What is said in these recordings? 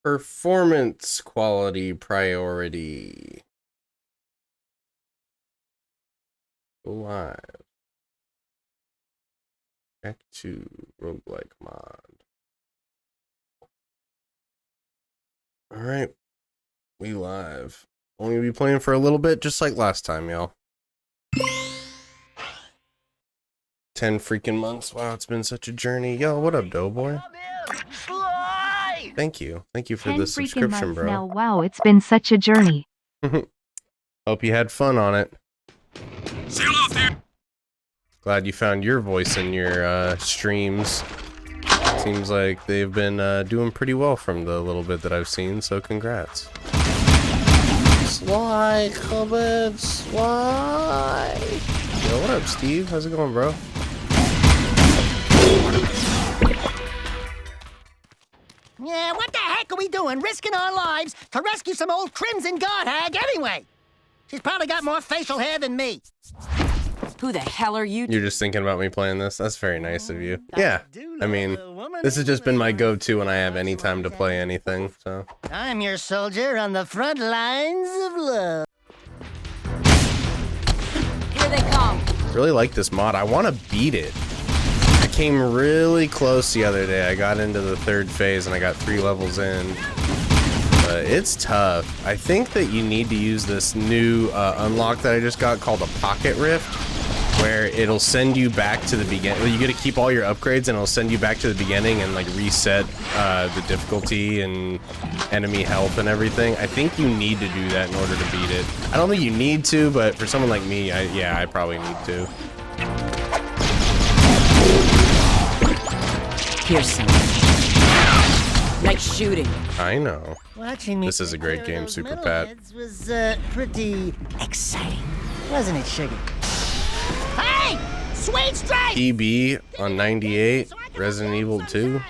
Performance quality priority. Go live. Back to roguelike mod. Alright. We live. Only be playing for a little bit, just like last time, y'all. 10 freaking months. Wow, it's been such a journey. Yo, what up, Doughboy? Thank you. Thank you for the subscription, bro. Now, wow, it's been such a journey. Hope you had fun on it. Sail off there. Glad you found your voice in your streams. Seems like they've been doing pretty well from the little bit that I've seen, so congrats. Slide, comment, slide. Yo, what up, Steve? How's it going, bro? Yeah, what the heck are we doing? Risking our lives to rescue some old Crimson God hag anyway? She's probably got more facial hair than me. Who the hell are you? You're just thinking about me playing this? That's very nice of you. Yeah, I mean, this has just been my go-to when I have any time to play anything, so. I'm your soldier on the front lines of love. Here they come. Really like this mod. I want to beat it. I came really close the other day. I got into the 3rd phase and I got 3 levels in. But it's tough. I think that you need to use this new unlock that I just got called a Pocket Rift, where it'll send you back to the beginning. You get to keep all your upgrades and it'll send you back to the beginning and like reset the difficulty and enemy health and everything. I think you need to do that in order to beat it. I don't think you need to, but for someone like me, I probably need to. Here's some. Nice shooting. I know. Watching me. This is a great game, Super Pat. Was pretty exciting, wasn't it, Sugar? Hey, sweet strike! EB on 98, Resident Evil 2.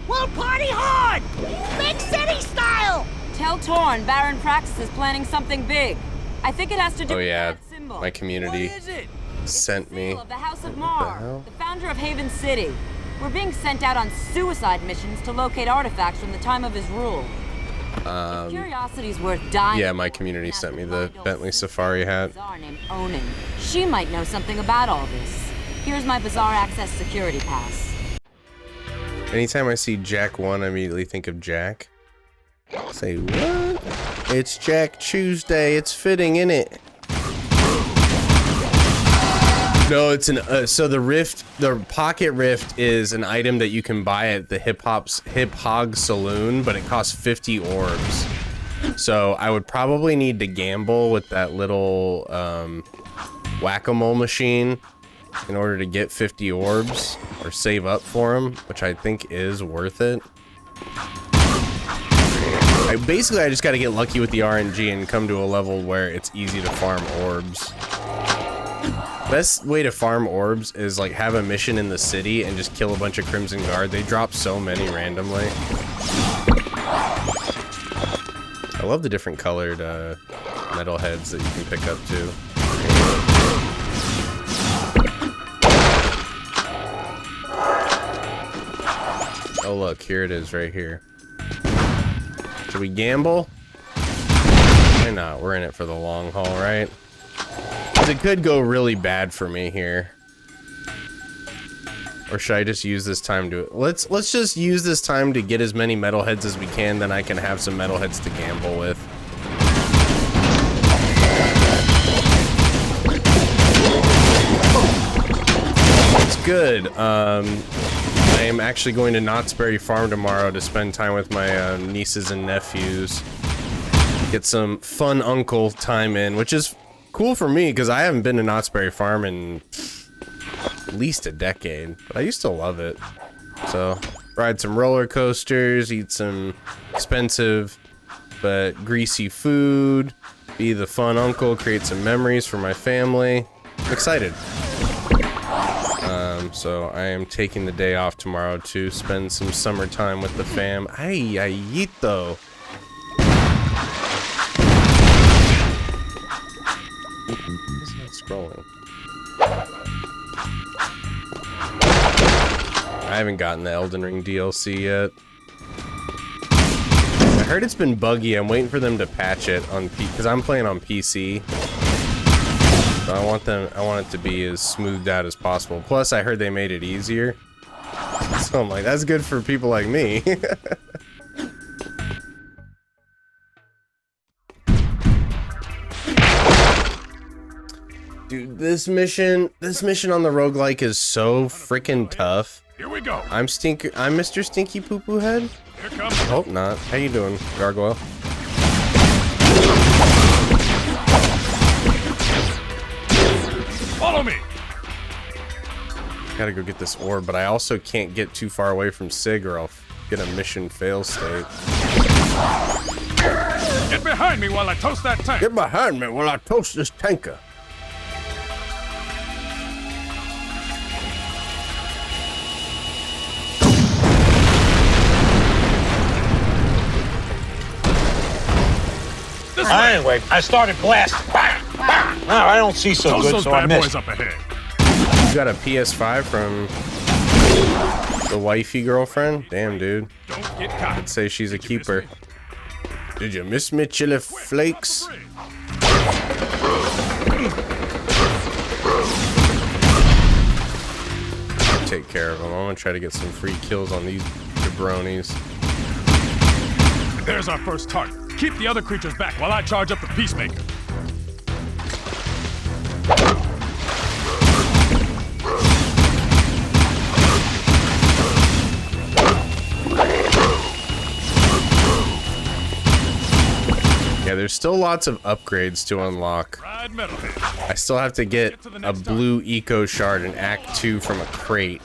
We'll party hard, big city style. Tell Torn Baron Praxis is planning something big. I think it has to do Oh with yeah, that symbol. my community sent me. Of the House of What the Mar, hell? the founder of Haven City. We're being sent out on suicide missions to locate artifacts from the time of his rule. If curiosity's worth dying. Yeah, my community sent me the Bentley Safari hat. Bizarre named Onin. She might know something about all this. Here's my Bizarre Access security pass. Anytime I see Jack 1, I immediately think of Jack. Say what? It's Jack Tuesday. It's fitting, innit? No, it's an so the Rift, the Pocket Rift is an item that you can buy at the Hip Hog Saloon, but it costs 50 orbs. So I would probably need to gamble with that little whack-a-mole machine in order to get 50 orbs or save up for them, which I think is worth it. I just got to get lucky with the RNG and come to a level where it's easy to farm orbs. Best way to farm orbs is like have a mission in the city and just kill a bunch of Crimson Guard. They drop so many randomly. I love the different colored metal heads that you can pick up too. Oh look, here it is right here. Should we gamble? Why not? We're in it for the long haul, right? It could go really bad for me here. Or should I just use this time to... Let's just use this time to get as many metalheads as we can, then I can have some metalheads to gamble with. It's good. I am actually going to Knott's Berry Farm tomorrow to spend time with my nieces and nephews. Get some fun uncle time in, which is cool for me because I haven't been to Knott's Berry Farm in at least a decade, but I used to love it. So ride some roller coasters, eat some expensive but greasy food, be the fun uncle, create some memories for my family. I'm excited. So I am taking the day off tomorrow to spend some summertime with the fam. Ay, ayito. It's not scrolling. I haven't gotten the Elden Ring DLC yet. heard it's been buggy. I'm waiting for them to patch it on because I'm playing on PC. So I want it to be as smoothed out as possible. Plus, I heard they made it easier. So I'm like, that's good for people like me. Dude, this mission on the roguelike is so freaking tough. Here we go. I'm Mr. Stinky Poo Poo Head? Here comes. Hope not. How you doing, Gargoyle? Follow me. Gotta go get this orb, but I also can't get too far away from Sig or I'll get a mission fail state. Get behind me while I toast that tank. Get behind me while I toast this tanker. Anyway, I started blasting. Now I don't see so Toast good, those so I bad missed. boys up ahead. You got a PS5 from the wifey girlfriend? Damn, dude. Don't get caught. I'd say she's a keeper. Did you miss me, Chili Flakes? Take care of them. I'm gonna try to get some free kills on these jabronis. There's our first target. Keep the other creatures back while I charge up the Peacemaker. Yeah, there's still lots of upgrades to unlock. Ride Metalhead. I still have to get a blue eco shard in Act 2 from a crate.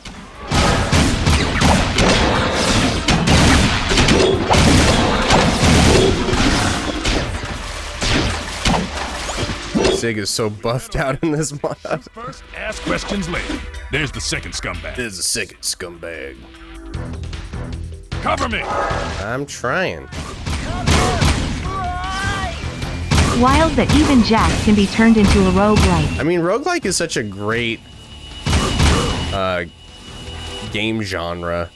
Sig is so buffed out in this mod. First, ask questions later. There's the second scumbag. There's the second scumbag. Cover me. I'm trying. Wild that even Jack can be turned into a roguelike. I mean, roguelike is such a great game genre.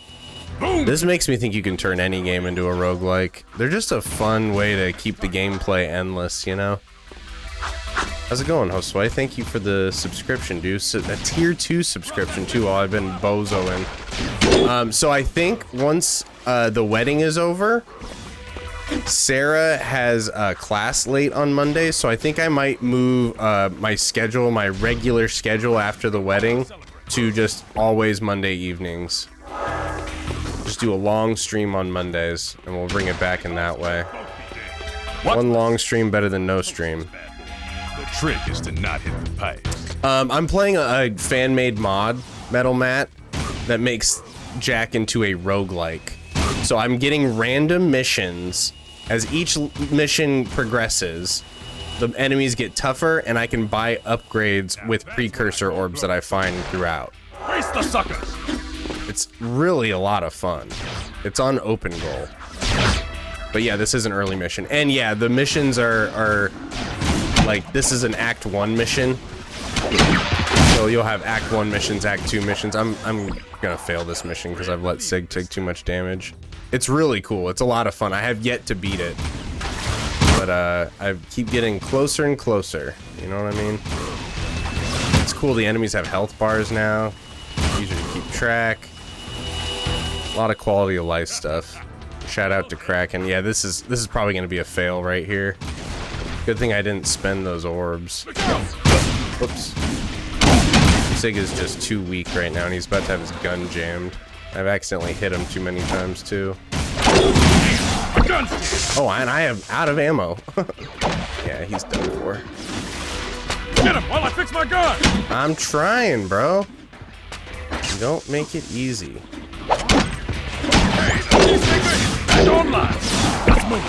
Boom. This makes me think you can turn any game into a roguelike. They're just a fun way to keep the gameplay endless, you know? How's it going, Josue? Thank you for the subscription, dude. A tier 2 subscription, too, while I've been bozoing. So I think once the wedding is over, Sarah has a class late on Monday, so I think I might move my regular schedule after the wedding to just always Monday evenings. Just do a long stream on Mondays, and we'll bring it back in that way. One long stream better than no stream. The trick is to not hit the pipes. I'm playing a fan-made mod, Metal Matt, that makes Jack into a roguelike. So I'm getting random missions. As each mission progresses, the enemies get tougher, and I can buy upgrades with precursor orbs that I find throughout. Face the suckers. It's really a lot of fun. It's on open goal. But yeah, this is an early mission. And yeah, the missions are like, this is an Act 1 mission. So you'll have Act 1 missions, Act 2 missions. I'm gonna fail this mission because I've let Sig take too much damage. It's really cool. It's a lot of fun. I have yet to beat it. But I keep getting closer and closer. You know what I mean? It's cool. The enemies have health bars now. Easier to keep track. A lot of quality of life stuff. Shout out to Kraken. Yeah, this is probably gonna be a fail right here. Good thing I didn't spend those orbs. Whoops. Sig is just too weak right now, and he's about to have his gun jammed. I've accidentally hit him too many times, too. Oh, and I am out of ammo. Yeah, he's done for. Get him while I fix my gun. I'm trying, bro. Don't make it easy. Hey, the Peacemaker back online. Let's move.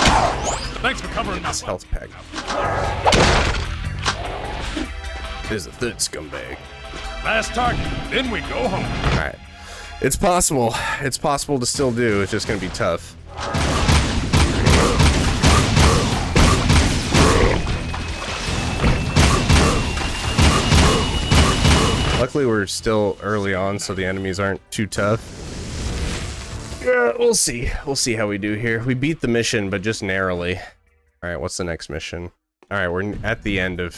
Thanks for covering This my health pack. There's a third scumbag. last target. Then we go home. All right. It's possible. It's possible to still do. It's just gonna be tough. Luckily, we're still early on, so the enemies aren't too tough. Yeah, we'll see. We'll see how we do here. We beat the mission, but just narrowly. All right, what's the next mission? All right, we're at the end of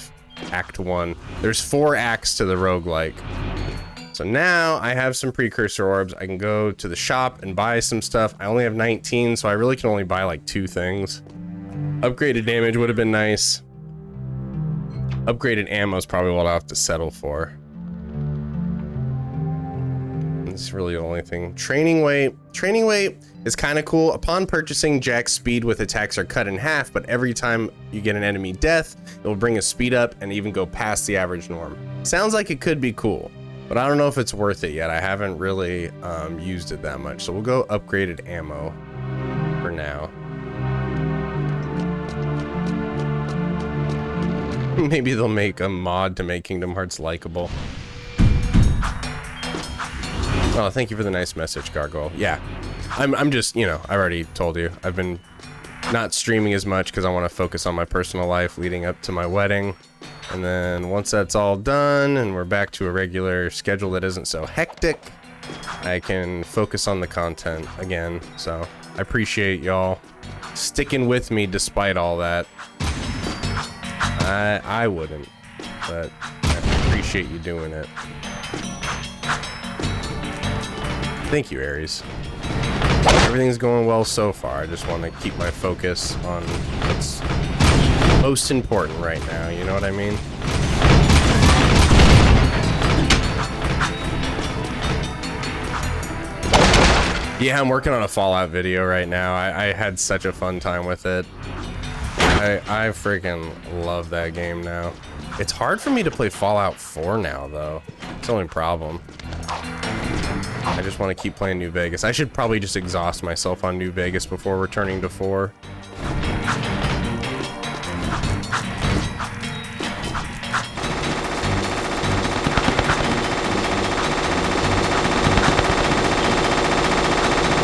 Act 1. There's 4 acts to the roguelike. So now I have some precursor orbs. I can go to the shop and buy some stuff. I only have 19, so I really can only buy like 2 things. Upgraded damage would have been nice. Upgraded ammo is probably what I'll have to settle for. That's really the only thing. Training weight. Training weight is kind of cool. Upon purchasing, Jack's speed with attacks are cut in half, but every time you get an enemy death, it will bring his speed up and even go past the average norm. Sounds like it could be cool, but I don't know if it's worth it yet. I haven't really used it that much. So we'll go upgraded ammo for now. Maybe they'll make a mod to make Kingdom Hearts likable. Oh, thank you for the nice message, Gargoyle. Yeah, I'm just, you know, I already told you. I've been not streaming as much because I want to focus on my personal life leading up to my wedding. And then once that's all done and we're back to a regular schedule that isn't so hectic, I can focus on the content again. So I appreciate y'all sticking with me despite all that. I wouldn't, but I appreciate you doing it. Thank you, Aries. Everything's going well so far. I just want to keep my focus on what's most important right now, you know what I mean? Yeah, I'm working on a Fallout video right now. I had such a fun time with it. I freaking love that game now. It's hard for me to play Fallout 4 now, though. It's the only problem. I just want to keep playing New Vegas. I should probably just exhaust myself on New Vegas before returning to 4.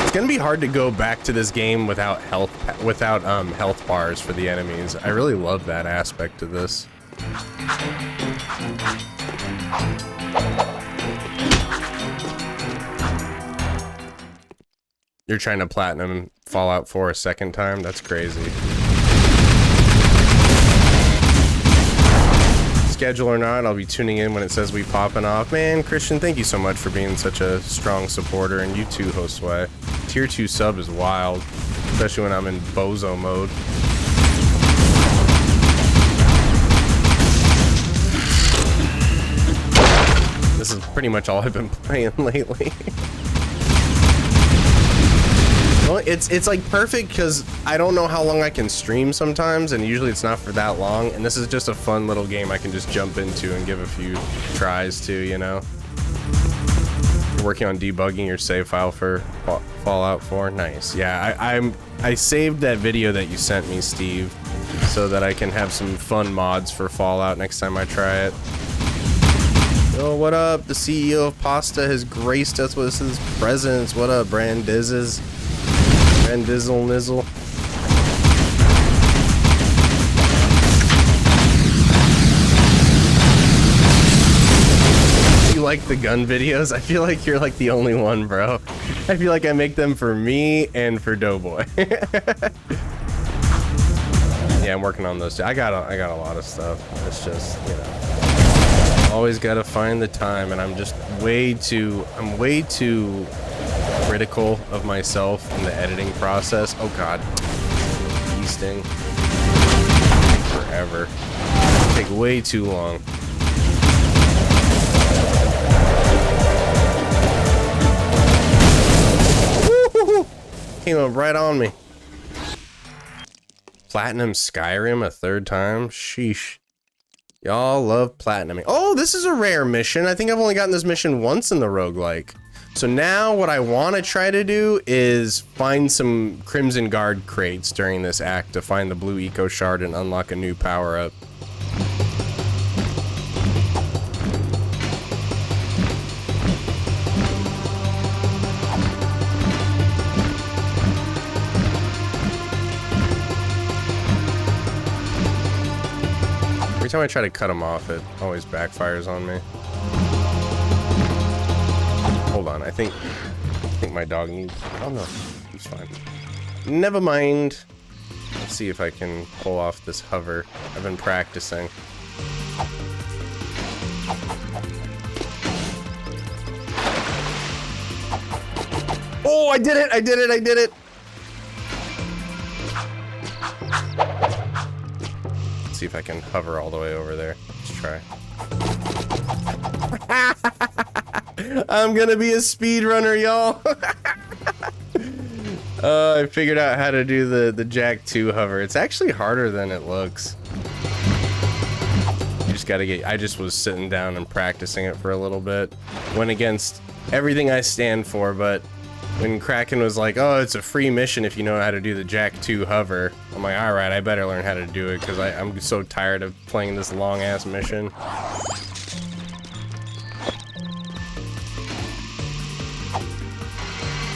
It's gonna be hard to go back to this game without health bars for the enemies. I really love that aspect of this. You're trying to platinum Fallout 4 a second time? That's crazy. Schedule or not, I'll be tuning in when it says we popping off. Man, Christian, thank you so much for being such a strong supporter, and you too, Josue. Tier 2 sub is wild, especially when I'm in bozo mode. This is pretty much all I've been playing lately. Well, it's like perfect because I don't know how long I can stream sometimes, and usually it's not for that long, and this is just a fun little game I can just jump into and give a few tries to, you know? You're working on debugging your save file for Fallout 4? Nice. Yeah, I saved that video that you sent me, Steve, so that I can have some fun mods for Fallout next time I try it. Yo, what up? The CEO of Pasta has graced us with his presence. What up, Brandizzes? Brandizzle Nizzle. You like the gun videos? I feel like you're like the only one, bro. I feel like I make them for me and for Doughboy. Yeah, I'm working on those too. I got a lot of stuff. It's just, you know, always gotta find the time, and I'm just way too critical of myself in the editing process. Oh god, bee sting. Take forever. Take way too long. Woo-hoo-hoo. Came up right on me. Platinum Skyrim a third time? Sheesh. Y'all love platinuming. Oh, this is a rare mission. I think I've only gotten this mission once in the roguelike. So now what I want to try to do is find some Crimson Guard crates during this act to find the blue eco shard and unlock a new power-up. Every time I try to cut them off, it always backfires on me. Hold on, I think think my dog needs... Oh no, he's fine. Never mind. Let's see if I can pull off this hover. I've been practicing. Oh, I did it! I did it! I did it! Let's see if I can hover all the way over there. Let's try. I'm gonna be a speedrunner, y'all. I figured out how to do the Jack 2 hover. It's actually harder than it looks. You just gotta get... I just was sitting down and practicing it for a little bit. Went against everything I stand for, but when Kraken was like, oh, it's a free mission if you know how to do the Jack 2 hover, I'm like, alright, I better learn how to do it, because I'm so tired of playing this long-ass mission.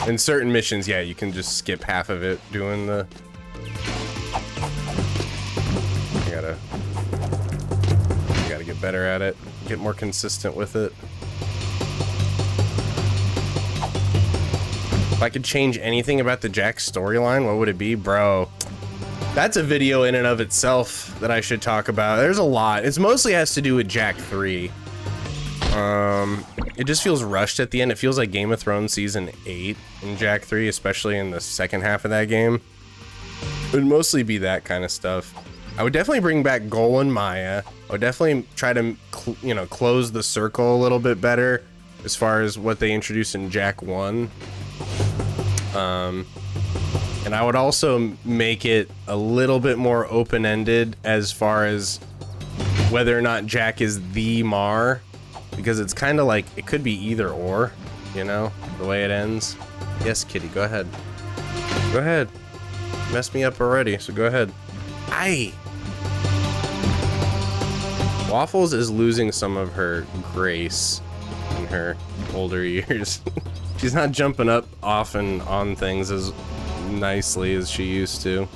In certain missions, yeah, you can just skip half of it doing the... I gotta get better at it, get more consistent with it. If I could change anything about the Jack storyline, what would it be? Bro, that's a video in and of itself that I should talk about. There's a lot. It mostly has to do with Jack 3. It just feels rushed at the end. It feels like Game of Thrones Season 8 in Jack 3, especially in the second half of that game. It would mostly be that kind of stuff. I would definitely bring back Gol and Maya. I would definitely try to, you know, close the circle a little bit better as far as what they introduced in Jack 1. And I would also make it a little bit more open-ended as far as whether or not Jack is the Mar. Because it's kind of like, it could be either or, you know, the way it ends. Yes, Kitty, go ahead. Go ahead. Messed me up already, so go ahead. Aye! Waffles is losing some of her grace in her older years. She's not jumping up off and on things as nicely as she used to.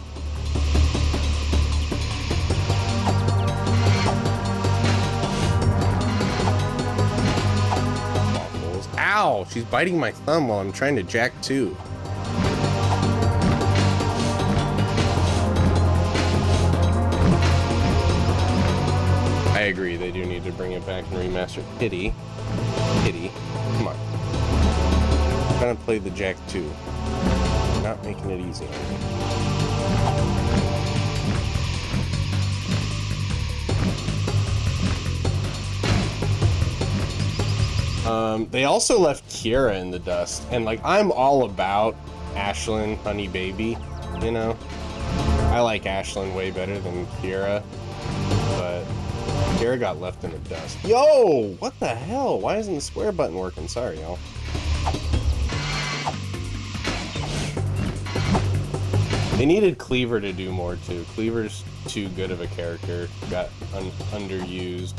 Ow! She's biting my thumb while I'm trying to Jack 2. I agree, they do need to bring it back and remaster. Kitty. Kitty. Come on. I'm trying to play the Jack 2. Not making it easy on me. They also left Kiera in the dust, and like, I'm all about Ashlyn, honey baby, you know? I like Ashlyn way better than Kiera, but Kiera got left in the dust. Yo, what the hell? Why isn't the square button working? Sorry, y'all. They needed Cleaver to do more too. Cleaver's too good of a character, got underused.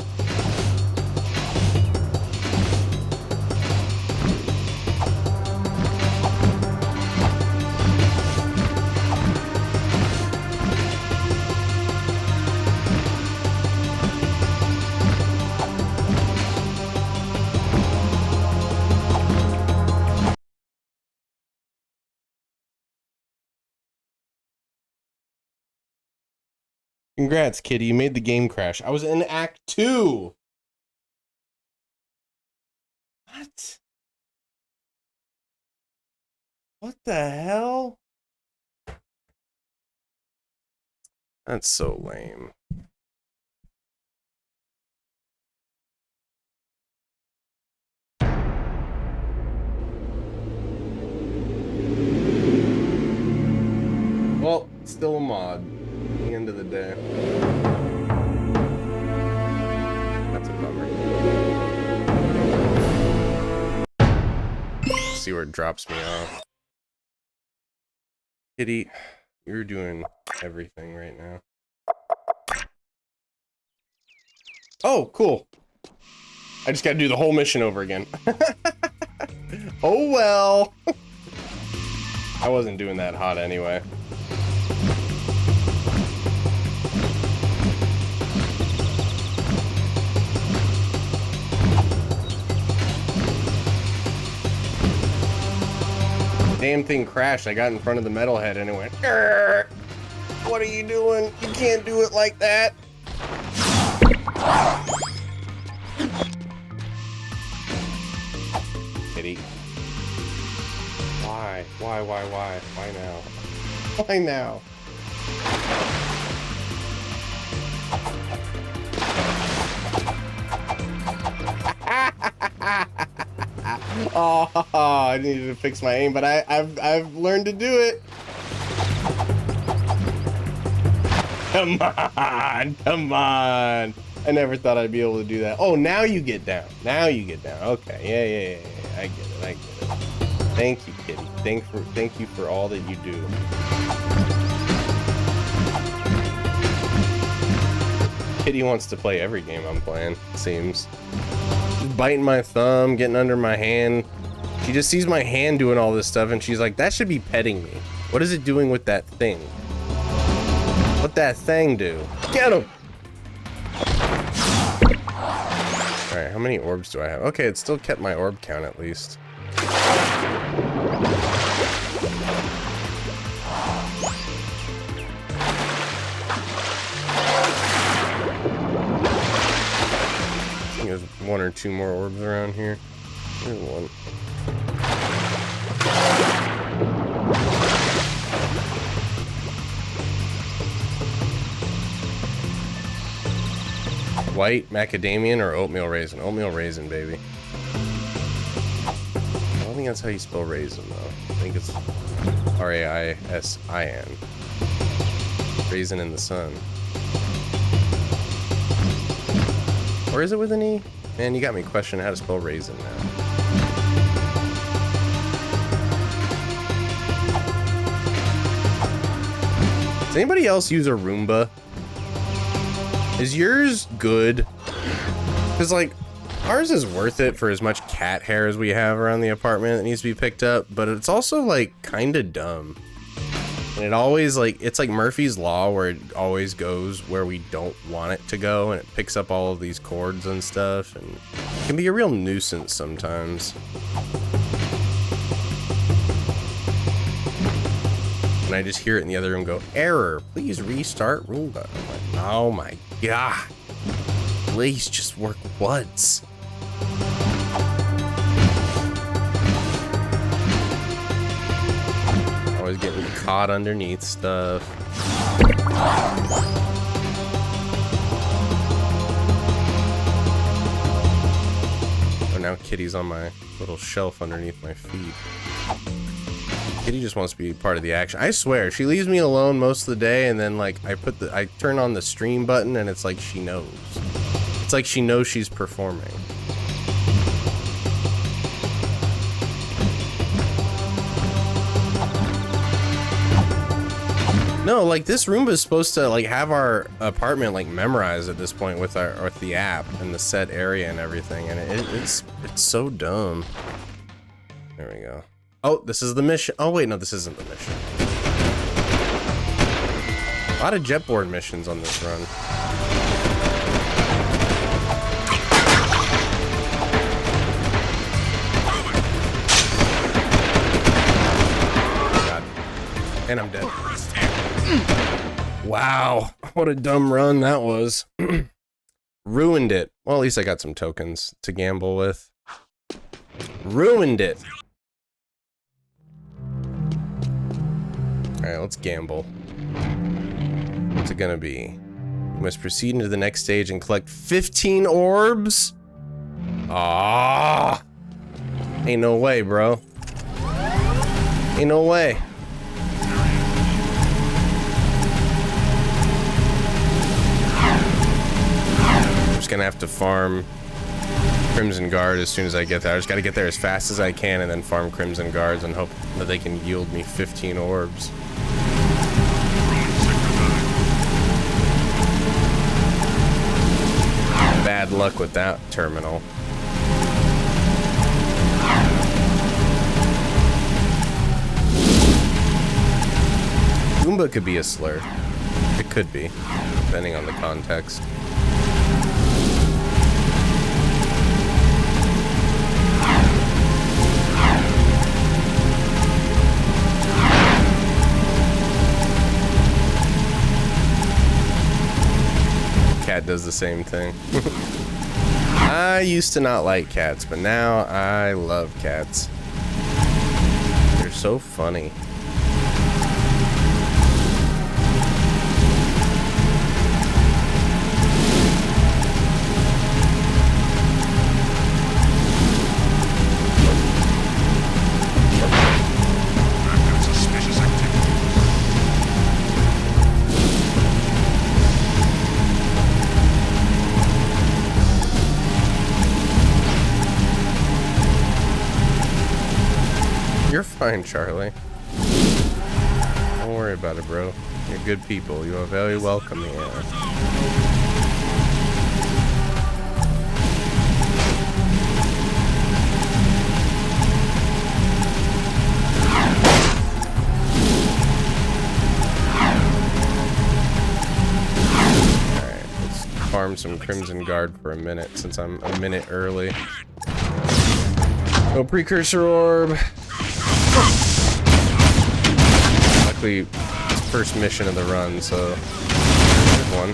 Congrats, Kitty. You made the game crash. I was in Act 2. What? What the hell? That's so lame. Well, still a mod. At the end of the day. That's a bummer. See where it drops me off. Kitty, you're doing everything right now. Oh, cool. I just gotta do the whole mission over again. Oh well. I wasn't doing that hot anyway. Damn thing crashed. I got in front of the metalhead and it went, "Grr. What are you doing? You can't do it like that." Kitty. Why? Why now? Why now? Oh, I needed to fix my aim, but I've learned to do it. Come on, come on. I never thought I'd be able to do that. Oh, now you get down. Now you get down. Okay, yeah. I get it. Thank you, Kitty. Thank you for all that you do. Kitty wants to play every game I'm playing, it seems. Just biting my thumb, getting under my hand. She just sees my hand doing all this stuff and she's like, that should be petting me. What is it doing with that thing? What that thing do? Get him! Alright, how many orbs do I have? Okay, it still kept my orb count at least. I think there's 1 or 2 more orbs around here. There's one. White, macadamian, or oatmeal raisin? Oatmeal raisin, baby. I don't think that's how you spell raisin, though. I think it's R-A-I-S-I-N. Raisin in the sun. Or is it with an E? Man, you got me questioning how to spell raisin now. Does anybody else use a Roomba? Is yours good? Because, like, ours is worth it for as much cat hair as we have around the apartment that needs to be picked up, but it's also, like, kind of dumb. And it always, like, it's like Murphy's Law, where it always goes where we don't want it to go, and it picks up all of these cords and stuff, and it can be a real nuisance sometimes. And I just hear it in the other room go, error, please restart Roomba. I'm like, oh my god, please just work once. Always getting caught underneath stuff. Oh, now Kitty's on my little shelf underneath my feet. Kitty just wants to be part of the action. I swear, she leaves me alone most of the day, and then like I turn on the stream button, and it's like she knows. It's like she knows she's performing. No, like this Roomba is supposed to like have our apartment like memorized at this point with the app and the set area and everything, and it's so dumb. There we go. Oh, this is the mission. Oh, wait, no, this isn't the mission. A lot of jetboard missions on this run. God. And I'm dead. Wow, what a dumb run that was. Ruined it. Well, at least I got some tokens to gamble with. Ruined it. Alright, let's gamble. What's it gonna be? You must proceed into the next stage and collect 15 orbs? Ah, ain't no way, bro. Ain't no way. I'm just gonna have to farm Crimson Guard as soon as I get there. I just gotta get there as fast as I can and then farm Crimson Guards and hope that they can yield me 15 orbs. Bad luck with that terminal. Goomba could be a slur. It could be, depending on the context. cat does the same thing. I used to not like cats, but now I love cats. They're so funny. You're fine, Charlie. Don't worry about it, bro. You're good people. You are very welcome here. Alright, let's farm some Crimson Guard for a minute since I'm a minute early. No precursor orb. Luckily, it's first mission of the run, so good one.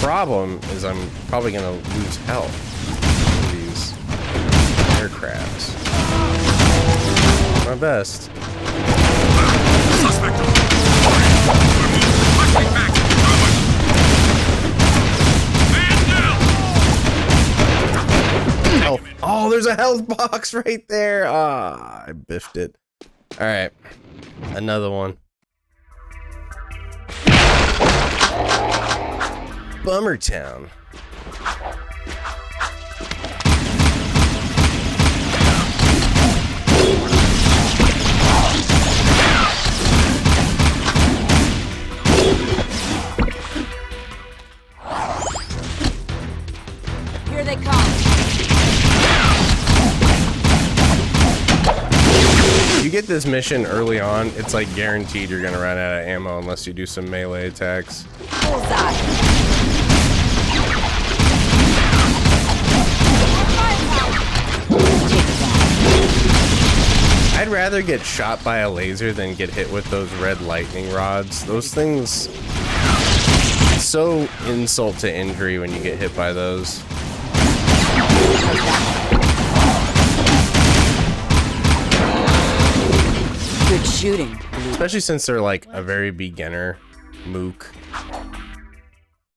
Problem is I'm probably gonna lose health with these aircrafts. My best. Suspect. Oh, there's a health box right there. Ah, I biffed it. All right, another one. Bummer Town. Here they come. You get this mission early on, it's like guaranteed you're gonna run out of ammo unless you do some melee attacks. Bullseye. I'd rather get shot by a laser than get hit with those red lightning rods. Those things, it's so insult to injury when you get hit by those. Good shooting. Especially since they're like a very beginner mook.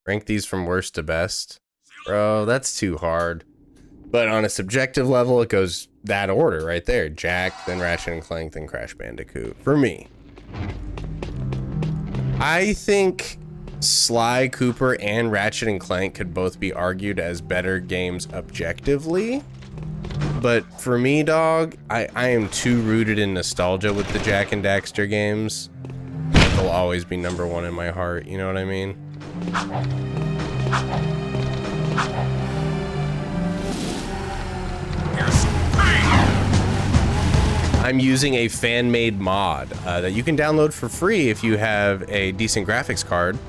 Rank these from worst to best. Bro, that's too hard. But on a subjective level, it goes that order right there. Jack, then Ratchet and Clank, then Crash Bandicoot. For me. I think Sly Cooper and Ratchet and Clank could both be argued as better games objectively. But for me, dog, I am too rooted in nostalgia with the Jak and Daxter games. They'll always be #1 in my heart, you know what I mean? I'm using a fan-made mod that you can download for free if you have a decent graphics card.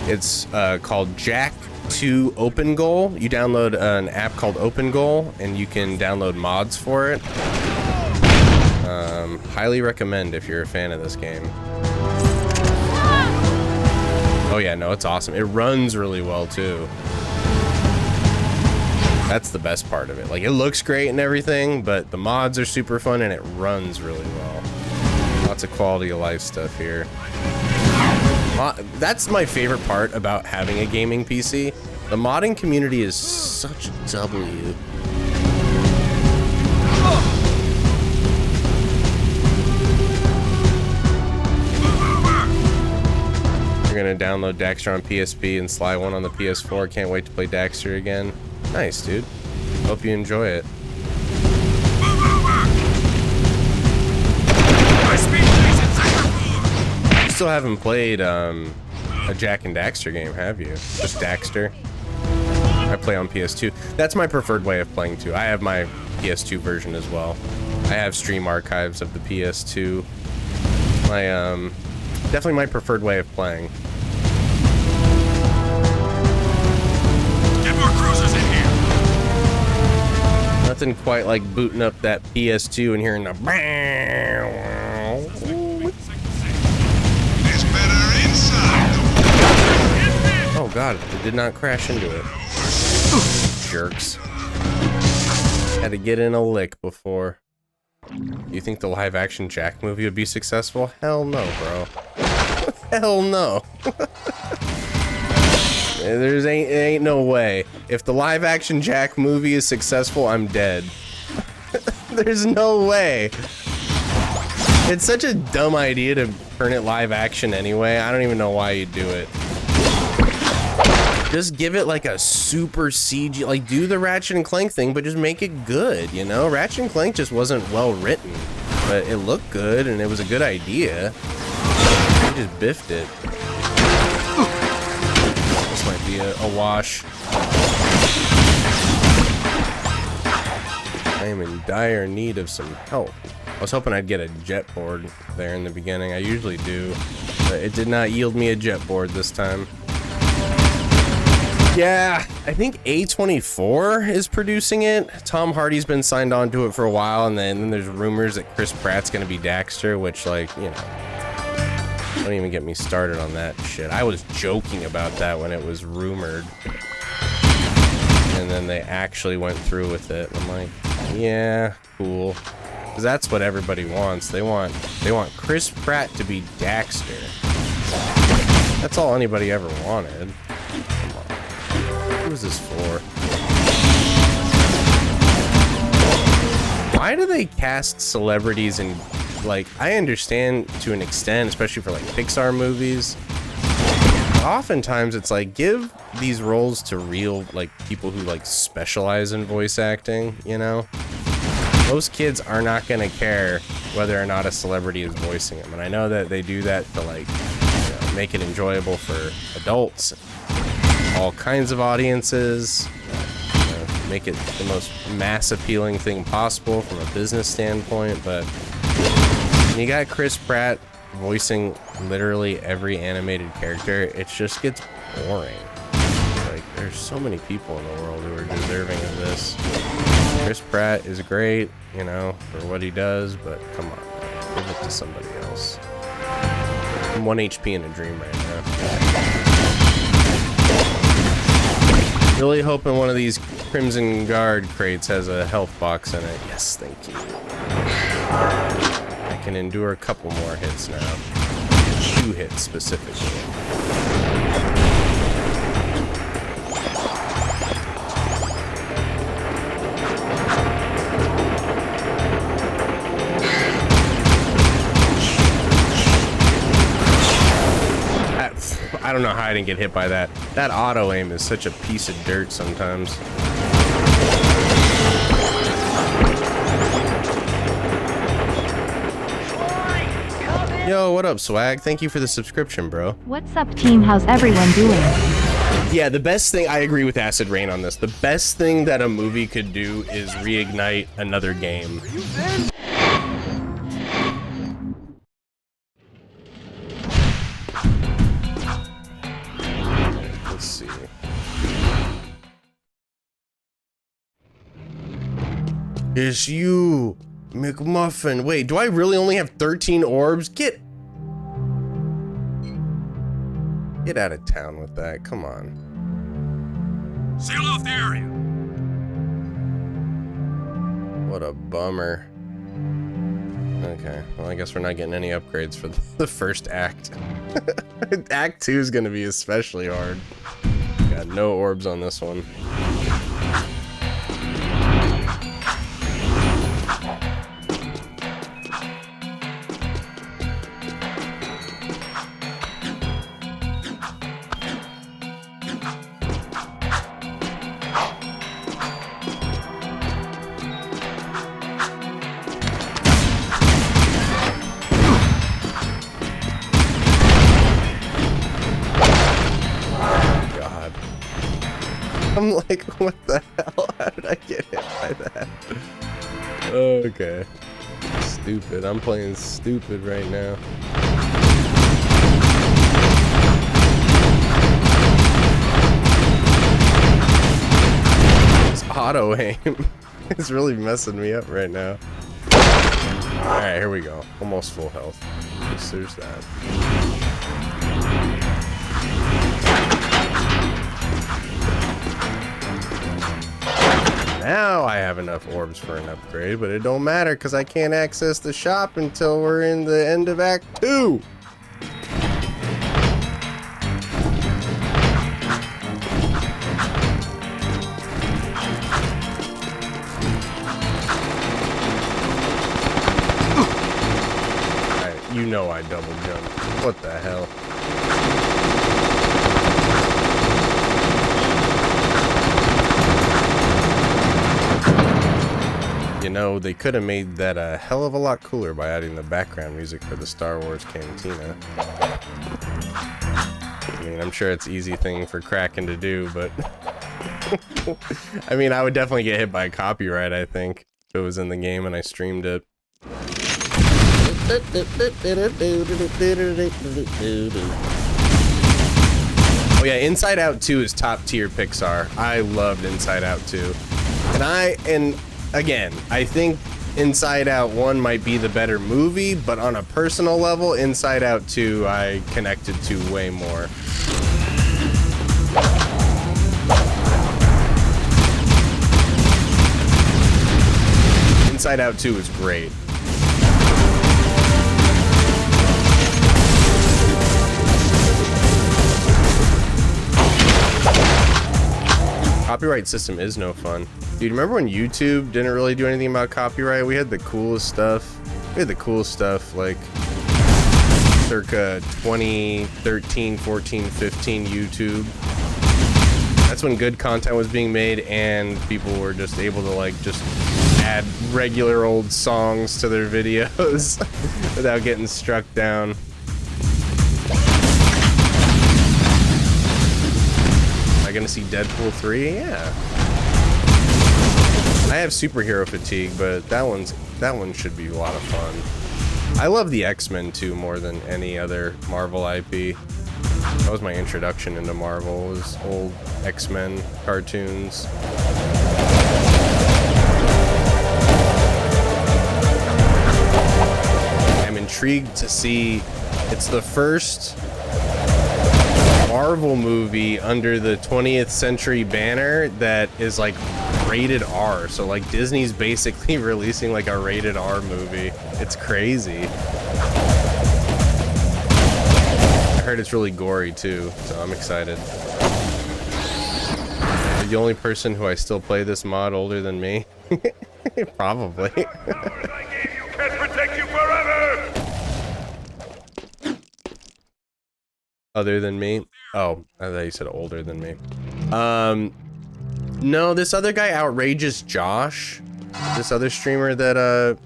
It's called Jak 2 Open Goal. You download an app called Open Goal, and you can download mods for it. Highly recommend if you're a fan of this game. Oh yeah, no, it's awesome. It runs really well too. That's the best part of it. Like, it looks great and everything, but the mods are super fun and it runs really well. Lots of quality of life stuff here. That's my favorite part about having a gaming PC. The modding community is such a W. You're gonna download Daxter on PSP and Sly 1 on the PS4. Can't wait to play Daxter again. Nice, dude. Hope you enjoy it. You still haven't played a Jak and Daxter game, have you? Just Daxter? I play on PS2. That's my preferred way of playing too. I have my PS2 version as well. I have stream archives of the PS2. Definitely my preferred way of playing. Get more cruisers in here. Nothing quite like booting up that PS2 and hearing the It's better inside. god, it did not crash into it. Jerks. Had to get in a lick before. Do you think the live-action Jack movie would be successful? Hell no, bro. Hell no. Ain't no way. If the live-action Jack movie is successful, I'm dead. There's no way. It's such a dumb idea to turn it live action anyway. I don't even know why you do it. Just give it like a super CG, like do the Ratchet and Clank thing, but just make it good, you know? Ratchet and Clank just wasn't well written, but it looked good and it was a good idea. You just biffed it. This might be a wash. I am in dire need of some help. I was hoping I'd get a jet board there in the beginning. I usually do, but it did not yield me a jet board this time. Yeah, I think A24 is producing it. Tom Hardy's been signed on to it for a while, and then there's rumors that Chris Pratt's gonna be Daxter, which, like, you know, don't even get me started on that shit. I was joking about that when it was rumored, and then they actually went through with it. I'm like, yeah, cool. Because that's what everybody wants. They want Chris Pratt to be Daxter. That's all anybody ever wanted. Come on. Who is this for? Why do they cast celebrities in, like, I understand to an extent, especially for like Pixar movies. Oftentimes it's like, give these roles to real, like, people who like specialize in voice acting, you know? Most kids are not gonna care whether or not a celebrity is voicing them, and I know that they do that to, like, you know, make it enjoyable for adults, all kinds of audiences, you know, make it the most mass appealing thing possible from a business standpoint. But when you got Chris Pratt voicing literally every animated character, it just gets boring. Like, there's so many people in the world who are deserving of this. Chris Pratt is great, you know, for what he does, but come on, man, give it to somebody else. I'm 1 HP in a dream right now. Really hoping one of these Crimson Guard crates has a health box in it. Yes, thank you. I can endure a couple more hits now. 2 hits specifically. I don't know how I didn't get hit by that. That auto aim is such a piece of dirt sometimes. Yo, what up, Swag? Thank you for the subscription, bro. What's up, team? How's everyone doing? Yeah, the best thing, I agree with Acid Rain on this. The best thing that a movie could do is reignite another game. Let's see. It's you, McMuffin. Wait, do I really only have 13 orbs? Get out of town with that. Come on. Seal off the area. What a bummer. Okay, well, I guess we're not getting any upgrades for the first act. Act 2 is gonna be especially hard. Got no orbs on this one. I'm like, what the hell? How did I get hit by that? Okay. Stupid. I'm playing stupid right now. This auto aim is really messing me up right now. Alright, here we go. Almost full health. At least there's that. Now I have enough orbs for an upgrade, but it don't matter because I can't access the shop until we're in the end of Act 2. You know I double jumped. What the hell? You know, they could have made that a hell of a lot cooler by adding the background music for the Star Wars Cantina. I mean, I'm sure it's an easy thing for Kraken to do, but... I mean, I would definitely get hit by copyright, I think, if it was in the game and I streamed it. Oh yeah, Inside Out 2 is top tier Pixar. I loved Inside Out 2. And again, I think Inside Out 1 might be the better movie, but on a personal level, Inside Out 2 I connected to way more. Inside Out 2 is great. Copyright system is no fun. Dude, remember when YouTube didn't really do anything about copyright? We had the coolest stuff. Like circa 2013, 14, 15 YouTube. That's when good content was being made and people were just able to like just add regular old songs to their videos without getting struck down. Am I gonna see Deadpool 3? Yeah. I have superhero fatigue, but that one should be a lot of fun. I love the X-Men too more than any other Marvel IP. That was my introduction into Marvel, was old X-Men cartoons. I'm intrigued to see, it's the first Marvel movie under the 20th Century banner that is like rated R. So like Disney's basically releasing like a rated R movie. It's crazy. I heard it's really gory too, so I'm excited. Are you the only person who I still play this mod older than me? Probably. I gave you can protect you forever! Other than me? Oh, I thought you said older than me. No, this other guy, Outrageous Josh, this other streamer that,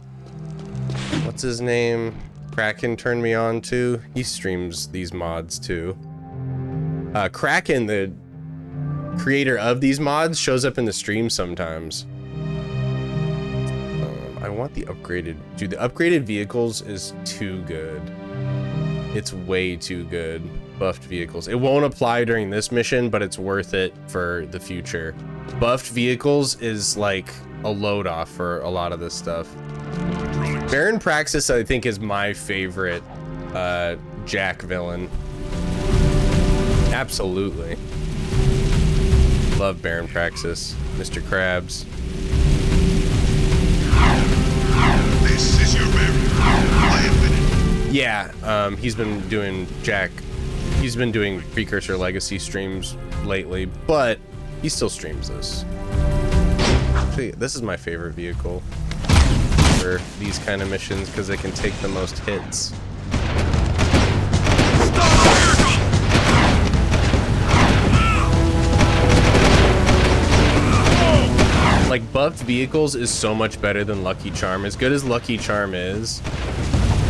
what's his name? Kraken turned me on to. He streams these mods too. Kraken, the creator of these mods, shows up in the stream sometimes. I want the upgraded, dude, the upgraded vehicles is too good. It's way too good. Buffed vehicles. It won't apply during this mission, but it's worth it for the future. Buffed vehicles is like a load off for a lot of this stuff. Baron Praxis, I think, is my favorite Jack villain. Absolutely. Love Baron Praxis. Mr. Krabs. This is your Baron. I have been. Yeah, he's been doing he's been doing Precursor Legacy streams lately, but he still streams this. Actually, this is my favorite vehicle for these kind of missions because they can take the most hits. Like, buffed vehicles is so much better than Lucky Charm. As good as Lucky Charm is,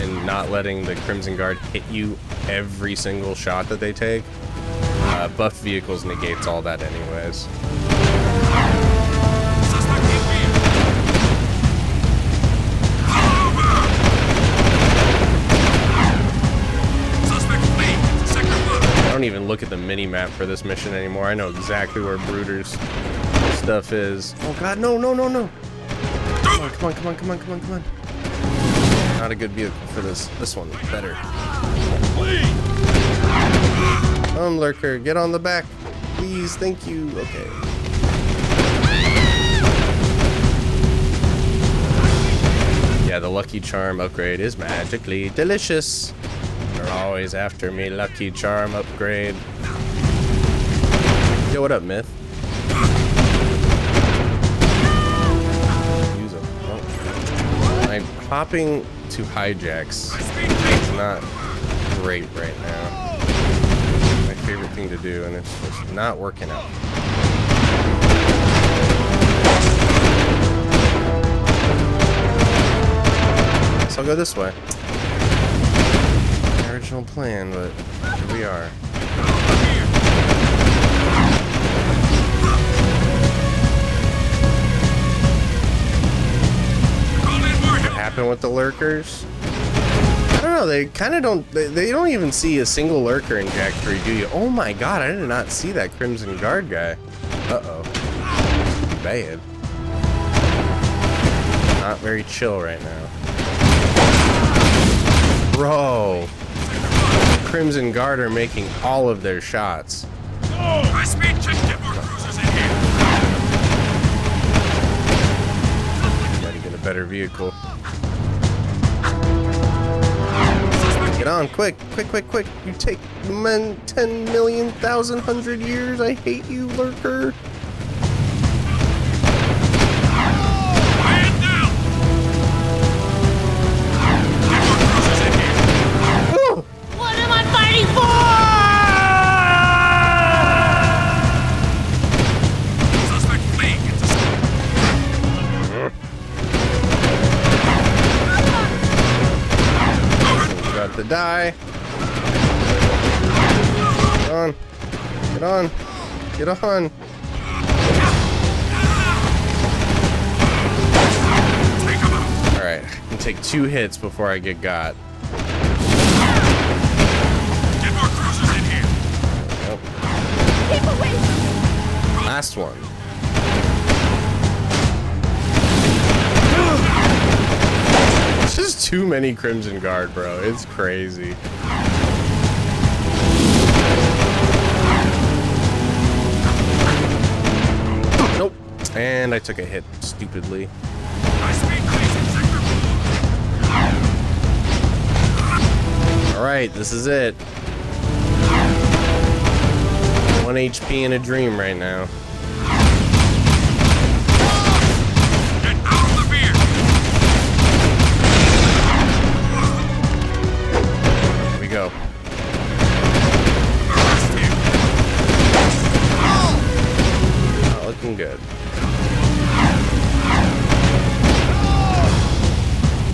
and not letting the Crimson Guard hit you every single shot that they take, buffed vehicles negates all that anyways. I don't even look at the mini-map for this mission anymore. I know exactly where Brooder's stuff is. Oh god, no, no, no, no. Come on, come on, come on, come on, come on, come on. Not a good vehicle for this. This one better. Lurker, get on the back. Please, thank you. Okay. Yeah, the Lucky Charm upgrade is magically delicious. They're always after me, Lucky Charm upgrade. Yo, what up, Myth? Use them. Oh. I'm hopping to hijacks. It's not great right now. My favorite thing to do, and it's just not working out. So I'll go this way. My original plan, but here we are. What happened with the lurkers? I don't know, they kind of don't, they don't even see a single lurker in Jak 3, do you? Oh my god, I did not see that Crimson Guard guy. Uh-oh. Bad. Not very chill right now. Bro. Crimson Guard are making all of their shots. High-speed check, get more cruisers in here. Gotta get a better vehicle. Get on, quick, quick, quick, quick. You take men 10 million, 1,000 years. I hate you, lurker. Man down. Get more cruisers in here. What am I fighting for? Suspect fleeing into About to die. Get on. Get on. Get on. Alright, I can take 2 hits before I get got. Get more cruisers in here. Nope. Keep away from me! Last one. It's just too many Crimson Guard, bro. It's crazy. Nope. And I took a hit stupidly. High-speed police in sector 4. Alright, this is it. 1 HP in a dream right now. Get out of the rear. Here we go. Arrest him. Not looking good.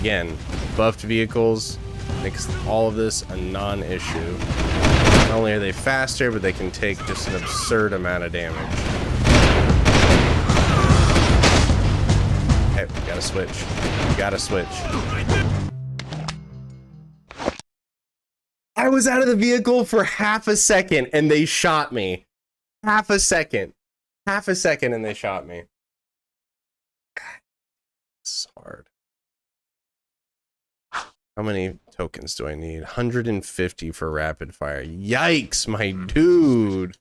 Again, buffed vehicles makes all of this a non-issue. Not only are they faster, but they can take just an absurd amount of damage. Hey, we gotta switch. We gotta switch. I was out of the vehicle for half a second and they shot me. Half a second. Half a second and they shot me. This is hard. How many tokens do I need? 150 for rapid fire. Yikes, my dude.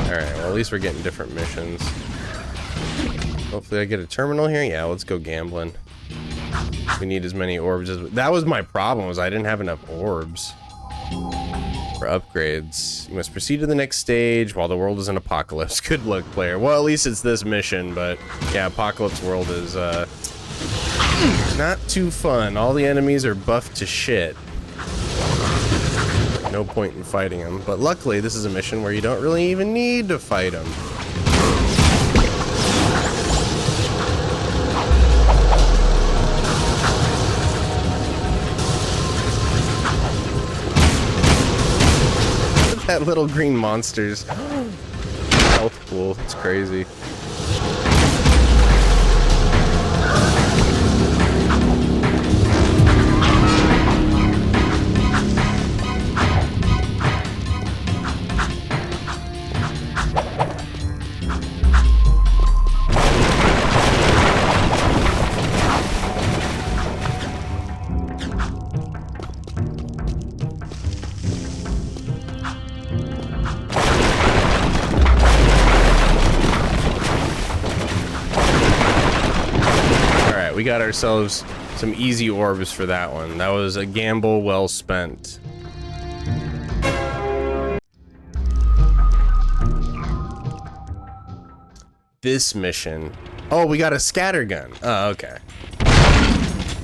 Alright, well at least we're getting different missions. Hopefully I get a terminal here. Yeah, let's go gambling. We need as many orbs as... That was my problem, was I didn't have enough orbs for upgrades. You must proceed to the next stage while the world is in apocalypse. Good luck, player. Well, at least it's this mission, but yeah, apocalypse world is not too fun. All the enemies are buffed to shit. No point in fighting them. But luckily, this is a mission where you don't really even need to fight them. That little green monster's health pool. It's crazy. got ourselves some easy orbs for that one. That was a gamble well spent. This mission. Oh, we got a scatter gun. Oh, okay.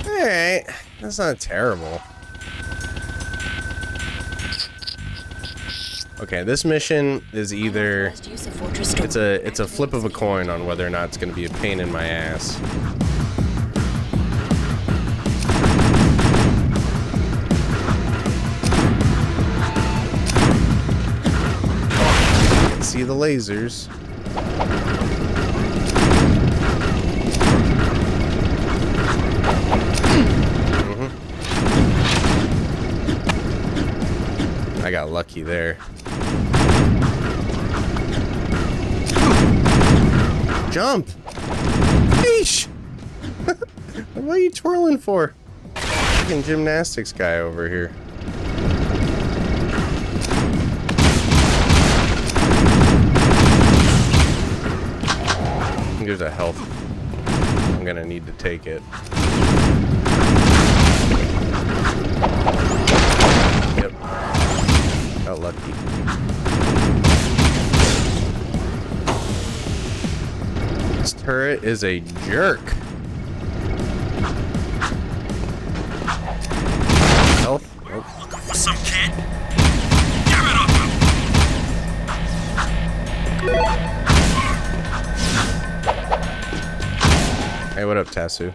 Alright. That's not terrible. Okay, this mission is either it's a flip of a coin on whether or not it's gonna be a pain in my ass. I can see the lasers. I got lucky there. Jump! Yeesh! What are you twirling for? Fucking gymnastics guy over here. There's a health. I'm gonna need to take it. Yep. Got lucky. This turret is a jerk. Health? Nope. Looking for some kid? Give it up! Hey, what up, Tassu?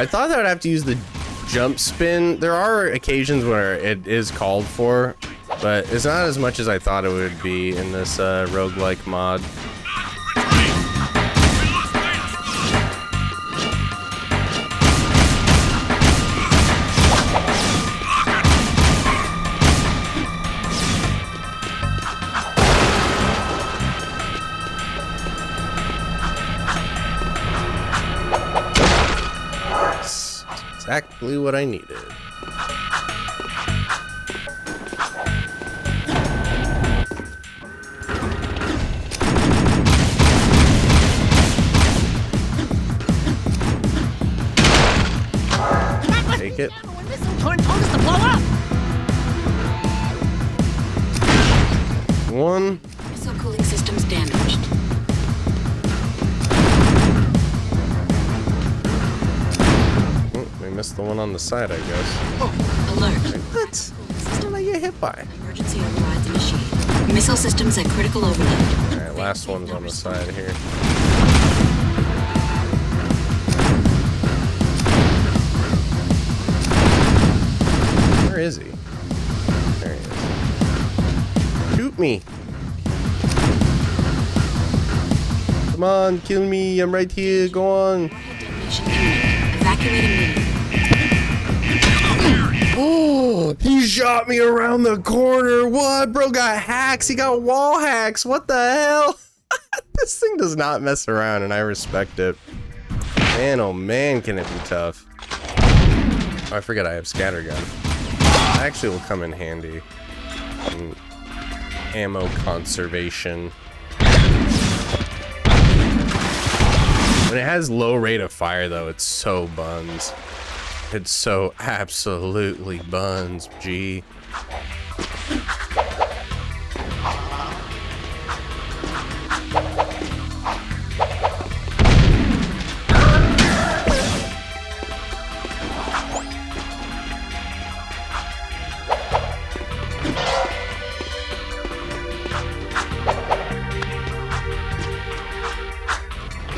I thought that I'd have to use the jump spin. There are occasions where it is called for, but it's not as much as I thought it would be in this roguelike mod. Exactly what I needed. Take it. Told us to blow up. One. Missile cooling systems damaged. Missed the one on the side, I guess. Alert. What? What did I get hit by? Emergency overrides initiated. Missile systems at critical overload. Alright, last one's on the side here. Where is he? There he is. Shoot me! Come on, kill me, I'm right here, go on. Evacuating me. Oh, he shot me around the corner. What? Bro got hacks. He got wall hacks. What the hell? This thing does not mess around, and I respect it. Man, oh man, can it be tough. Oh, I forget I have scattergun. Actually, will come in handy. And ammo conservation. When it has low rate of fire, though, it's so buns. It's so absolutely buns, G.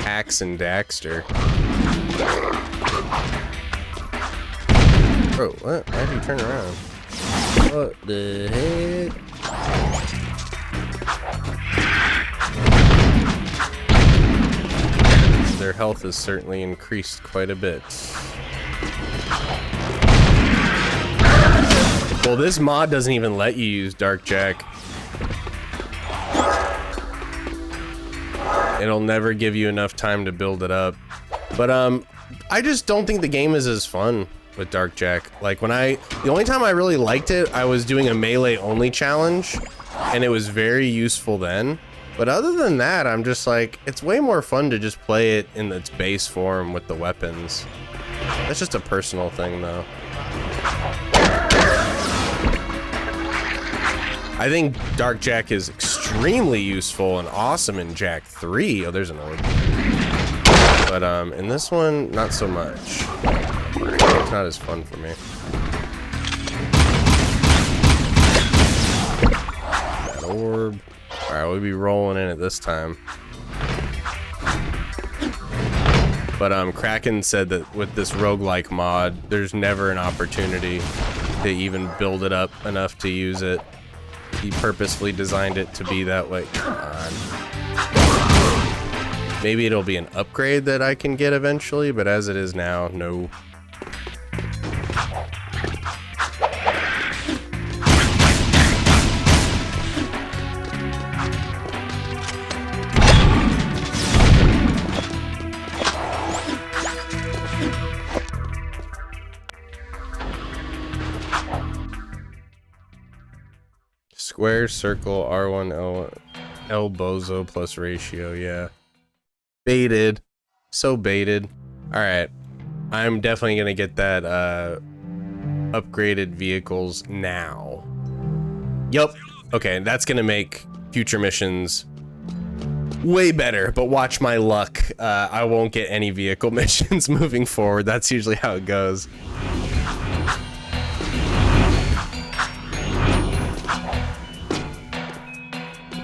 Axe and Daxter. Bro, what? Why did you turn around? What the heck? Their health has certainly increased quite a bit. Well, this mod doesn't even let you use Dark Jack. It'll never give you enough time to build it up. But I just don't think the game is as fun. with Dark Jack. Like the only time I really liked it, I was doing a melee only challenge, and it was very useful then. But other than that, I'm just like, it's way more fun to just play it in its base form with the weapons. That's just a personal thing though. I think Dark Jack is extremely useful and awesome in Jack 3. Oh, there's an orb. But in this one, not so much. It's not as fun for me. That orb. Alright, we'll be rolling in it this time. But Kraken said that with this roguelike mod, there's never an opportunity to even build it up enough to use it. He purposefully designed it to be that way. Come on. Maybe it'll be an upgrade that I can get eventually, but as it is now, no. Square, circle, R1, L bozo plus ratio, yeah. Baited. So baited. Alright. I'm definitely gonna get that upgraded vehicles now. Yup. Okay, that's gonna make future missions way better, but watch my luck. I won't get any vehicle missions moving forward. That's usually how it goes.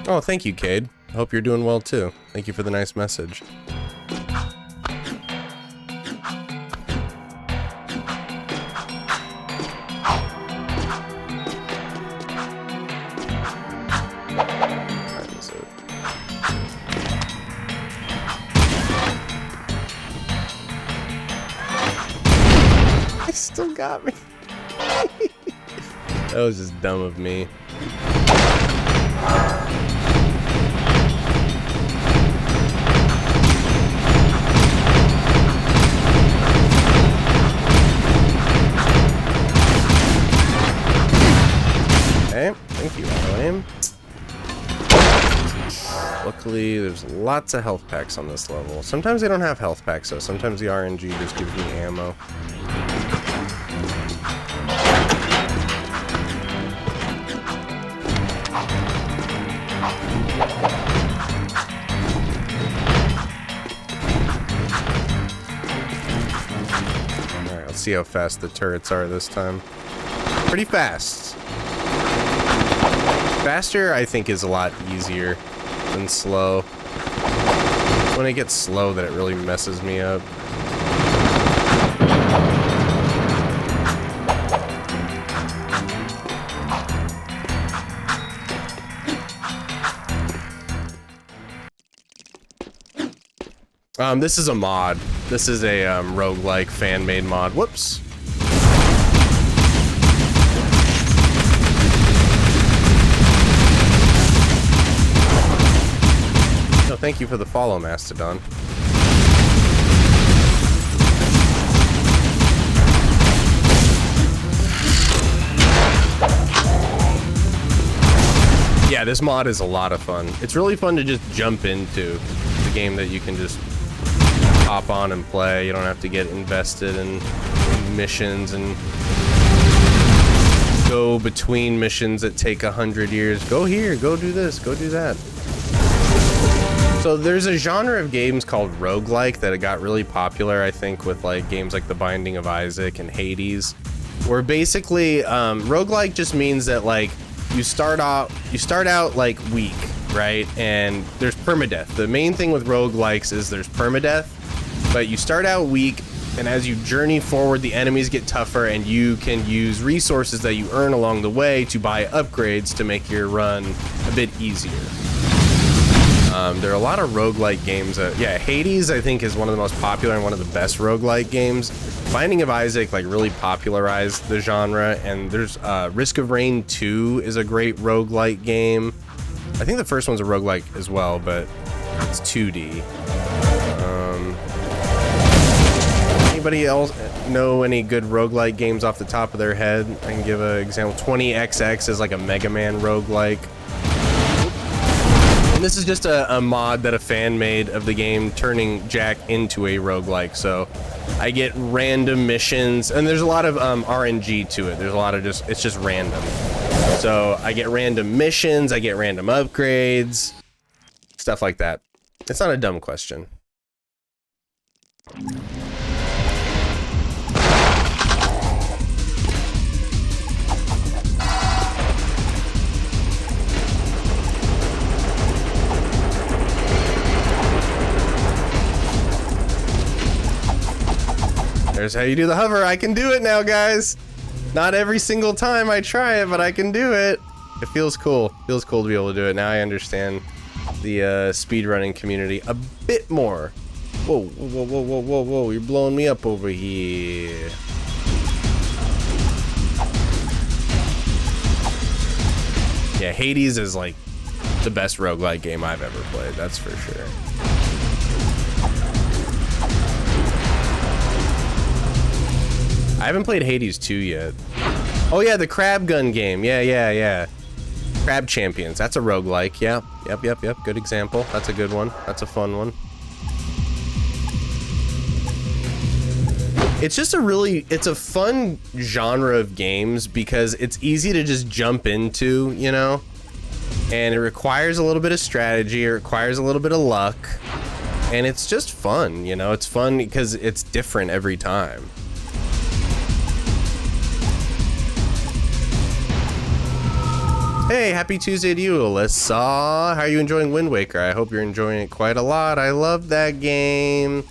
Oh, thank you, Cade. I hope you're doing well too. Thank you for the nice message. It still got me. That was just dumb of me. Okay, thank you, Aim. Luckily, there's lots of health packs on this level. Sometimes they don't have health packs, though. Sometimes the RNG just gives me ammo. Alright, let's see how fast the turrets are this time. Pretty fast. Faster, I think, is a lot easier than slow. It's when it gets slow that it really messes me up. This is a mod. This is a roguelike fan-made mod. Whoops. No, thank you for the follow, Mastodon. Yeah, this mod is a lot of fun. It's really fun to just jump into the game that you can just hop on and play. You don't have to get invested in missions and go between missions that take 100 years. Go here, go do this, go do that. So there's a genre of games called roguelike that got really popular, I think, with like games like The Binding of Isaac and Hades, where basically roguelike just means that like you start out like weak, right? And there's permadeath. The main thing with roguelikes is there's permadeath, but you start out weak, and as you journey forward, the enemies get tougher, and you can use resources that you earn along the way to buy upgrades to make your run a bit easier. There are a lot of roguelike games. Yeah, Hades, I think, is one of the most popular and one of the best roguelike games. Binding of Isaac, like, really popularized the genre, and there's Risk of Rain 2 is a great roguelike game. I think the first one's a roguelike as well, but it's 2D. Anybody else know any good roguelike games off the top of their head? I can give an example. 20XX is like a Mega Man roguelike. And this is just a mod that a fan made of the game, turning Jack into a roguelike. So I get random missions, and there's a lot of RNG to it. There's a lot of it's just random. So I get random missions, I get random upgrades, stuff like that. It's not a dumb question. There's how you do the hover. I can do it now, guys. Not every single time I try it, but I can do it. It feels cool. Feels cool to be able to do it. Now I understand the speedrunning community a bit more. Whoa, whoa, whoa, whoa, whoa, whoa. You're blowing me up over here. Yeah, Hades is like the best roguelike game I've ever played. That's for sure. I haven't played Hades 2 yet. Oh yeah, the crab gun game. Yeah. Crab Champions. That's a roguelike. Yeah. Yep. Good example. That's a good one. That's a fun one. It's just it's a fun genre of games because it's easy to just jump into, you know? And it requires a little bit of strategy, it requires a little bit of luck, and it's just fun, you know? It's fun because it's different every time. Hey, happy Tuesday to you, Alyssa. How are you enjoying Wind Waker? I hope you're enjoying it quite a lot. I love that game.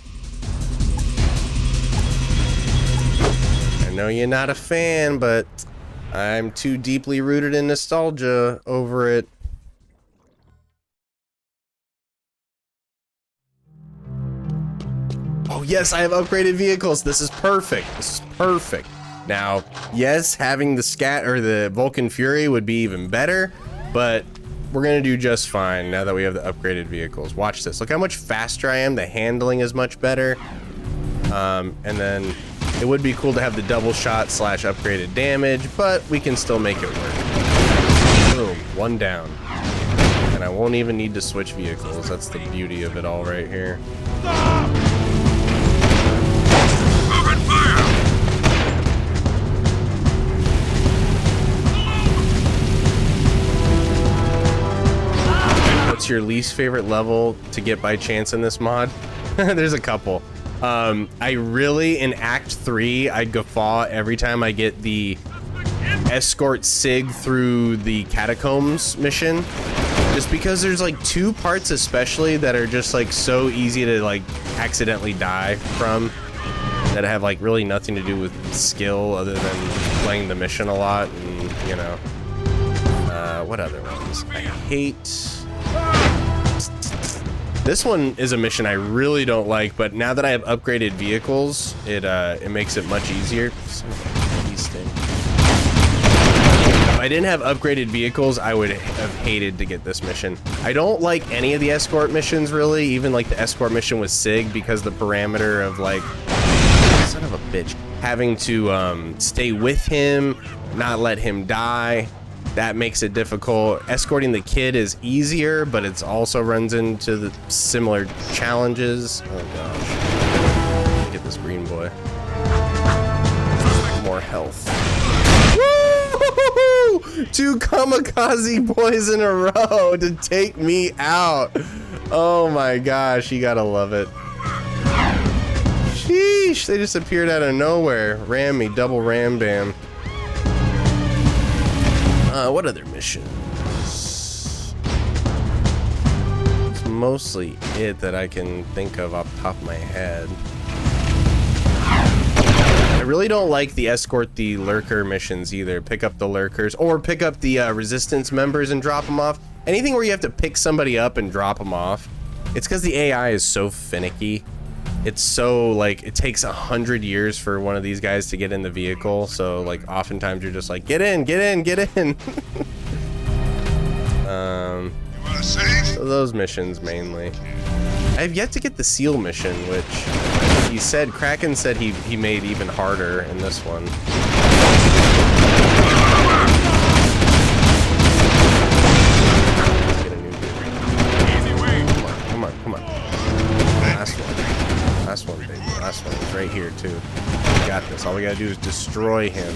I know you're not a fan, but I'm too deeply rooted in nostalgia over it. Oh yes, I have upgraded vehicles. This is perfect. This is perfect. Now, yes, having the Scat or the Vulcan Fury would be even better, but we're gonna do just fine now that we have the upgraded vehicles. Watch this. Look how much faster I am. The handling is much better. And then it would be cool to have the double shot / upgraded damage, but we can still make it work. Boom, one down. And I won't even need to switch vehicles. That's the beauty of it all right here. Open fire! What's your least favorite level to get by chance in this mod? There's a couple. I really, in Act 3, I guffaw every time I get the escort Sig through the catacombs mission. Just because there's like 2 parts especially that are just like so easy to like accidentally die from, that have like really nothing to do with skill other than playing the mission a lot, and you know. What other ones? I hate... This one is a mission I really don't like, but now that I have upgraded vehicles, it makes it much easier. If I didn't have upgraded vehicles, I would have hated to get this mission. I don't like any of the escort missions, really, even like the escort mission with Sig, because the parameter of like, son of a bitch, having to stay with him, not let him die. That makes it difficult. Escorting the kid is easier, but it also runs into the similar challenges. Oh gosh. Get this green boy. More health. Woo! 2 kamikaze boys in a row to take me out. Oh my gosh, you gotta love it. Sheesh, they just appeared out of nowhere. Ram me, double ram bam. What other missions? It's mostly it that I can think of off the top of my head. I really don't like the escort the lurker missions either. Pick up the lurkers or pick up the resistance members and drop them off. Anything where you have to pick somebody up and drop them off. It's because the AI is so finicky. It's so like it takes 100 years for one of these guys to get in the vehicle, so like oftentimes you're just like get in. So those missions mainly. I have yet to get the seal mission, which He said, Kraken said he made even harder in this one. Get a new dude. Come on, come on, come on. Last one, baby. Last one is right here too. We got this. All we gotta do is destroy him.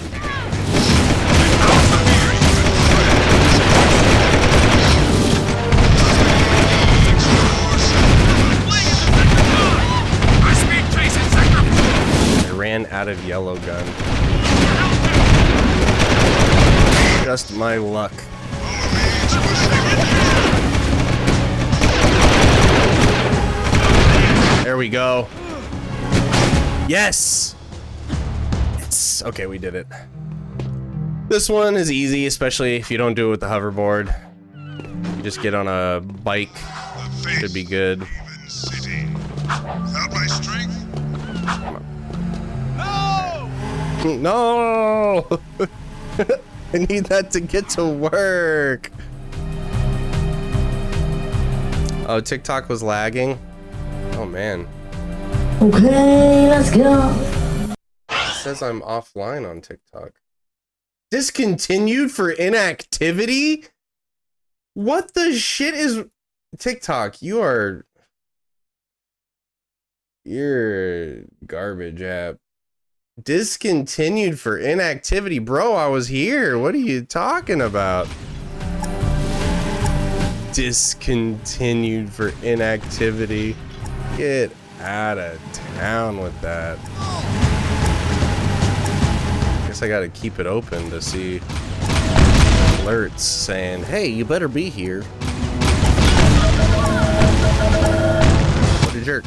I ran out of yellow gun. Just my luck. There we go. Yes! Yes! Okay, we did it. This one is easy, especially if you don't do it with the hoverboard. You just get on a bike. Should be good. Without my strength? No! I need that to get to work. Oh, TikTok was lagging. Oh man. Okay, let's go. It says I'm offline on TikTok. Discontinued for inactivity? What the shit is TikTok? You're a garbage app. Discontinued for inactivity. Bro, I was here. What are you talking about? Discontinued for inactivity. Get out of town with that. Guess I gotta keep it open to see alerts saying, hey, you better be here. What a jerk.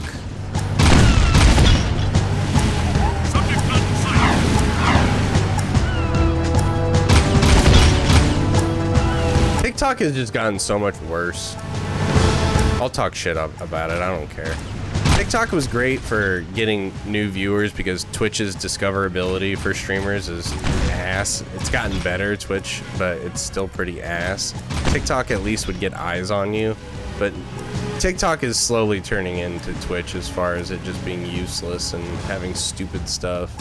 TikTok has just gotten so much worse. I'll talk shit about it. I don't care. TikTok was great for getting new viewers because Twitch's discoverability for streamers is ass. It's gotten better, Twitch, but it's still pretty ass. TikTok at least would get eyes on you, but TikTok is slowly turning into Twitch as far as it just being useless and having stupid stuff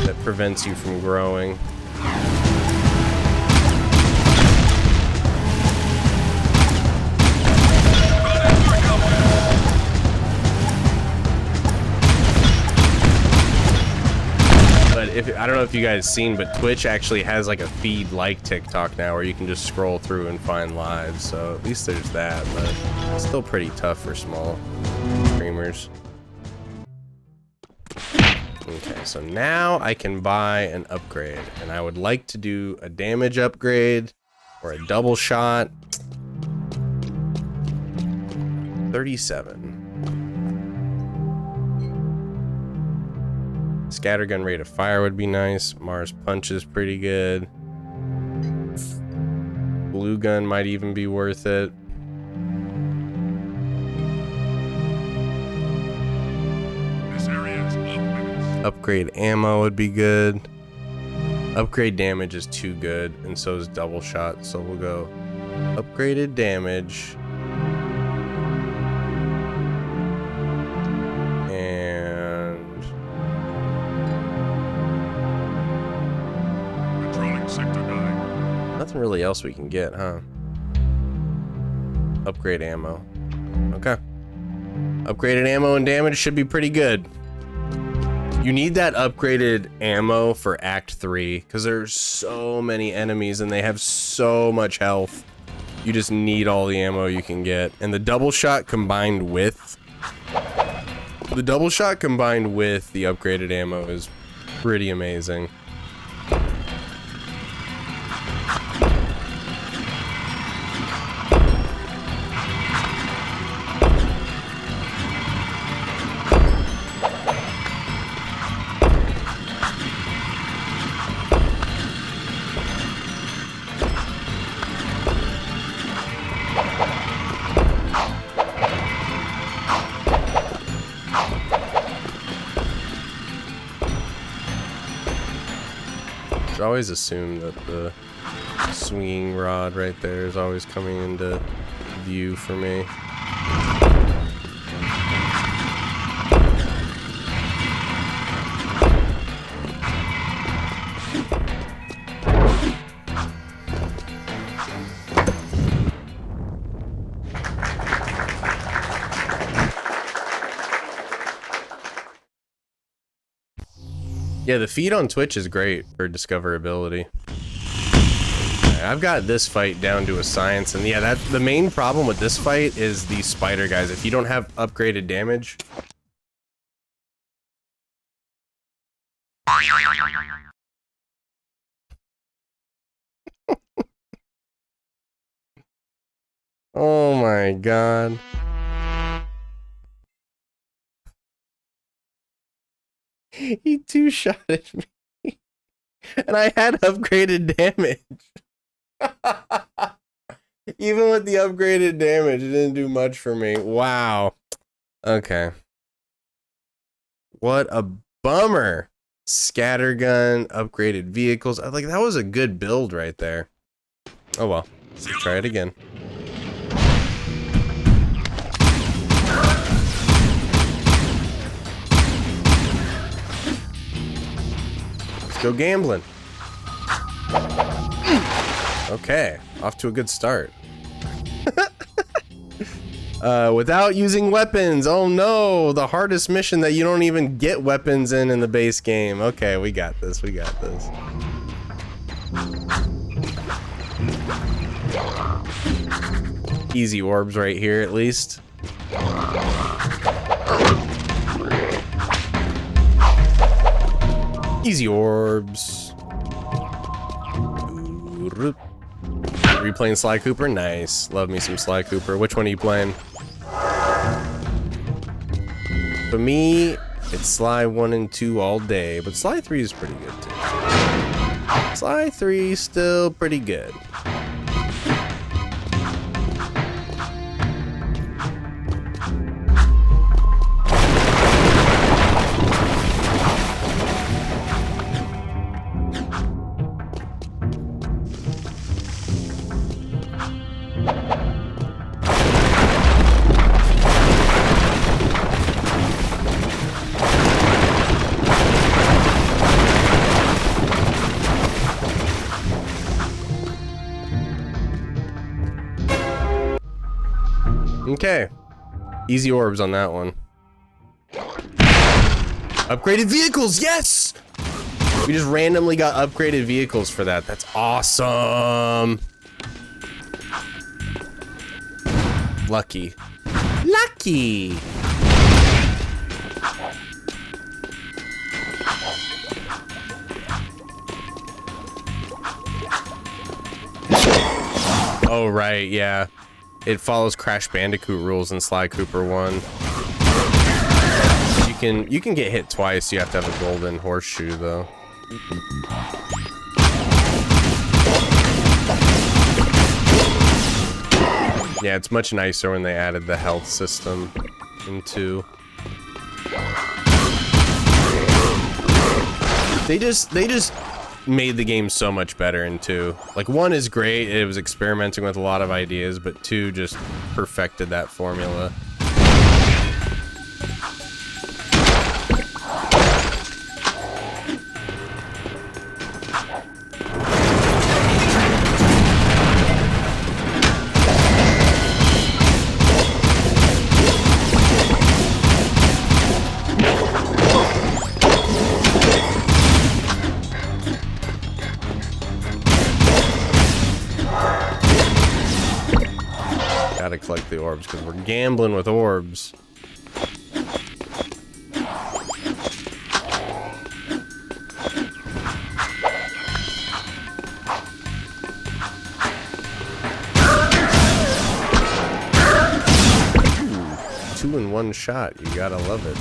that prevents you from growing. I don't know if you guys seen, but Twitch actually has like a feed like TikTok now where you can just scroll through and find live. So at least there's that, but it's still pretty tough for small streamers. Okay, so now I can buy an upgrade, and I would like to do a damage upgrade or a double shot. 37. Scattergun rate of fire would be nice. Mars punch is pretty good. Blue gun might even be worth it. This area is off limits. Upgrade ammo would be good. Upgrade damage is too good, and so is double shot. So we'll go upgraded damage. Nothing really else we can get, huh? Upgrade ammo. Okay. Upgraded ammo and damage should be pretty good. You need that upgraded ammo for Act 3 because there's so many enemies and they have so much health. You just need all the ammo you can get. And the double shot combined with the upgraded ammo is pretty amazing. I always assume that the swinging rod right there is always coming into view for me. Yeah, the feed on Twitch is great for discoverability. I've got this fight down to a science, and yeah, the main problem with this fight is the spider guys. If you don't have upgraded damage. Oh my god. He two-shotted me. And I had upgraded damage. Even with the upgraded damage, it didn't do much for me. Wow. Okay. What a bummer. Scattergun, upgraded vehicles. Like, that was a good build right there. Oh well. Let's try it again. Let's go gambling. Okay, off to a good start. Without using weapons. Oh no, the hardest mission that you don't even get weapons in the base game. Okay, we got this, we got this. Easy orbs right here at least. Easy orbs. Are you playing Sly Cooper? Nice. Love me some Sly Cooper. Which one are you playing? For me, it's Sly 1 and 2 all day, but Sly 3 is pretty good too. Sly 3 is still pretty good. Okay. Easy orbs on that one. Upgraded vehicles, yes! We just randomly got upgraded vehicles for that. That's awesome. Lucky. Lucky! Oh, right, yeah. It follows Crash Bandicoot rules in Sly Cooper 1. You can get hit twice. You have to have a golden horseshoe though. Yeah, it's much nicer when they added the health system in 2. They just made the game so much better in 2. Like 1 is great, it was experimenting with a lot of ideas, but 2 just perfected that formula. Gotta collect the orbs because we're gambling with orbs. Ooh, 2 in 1 shot. You gotta love it.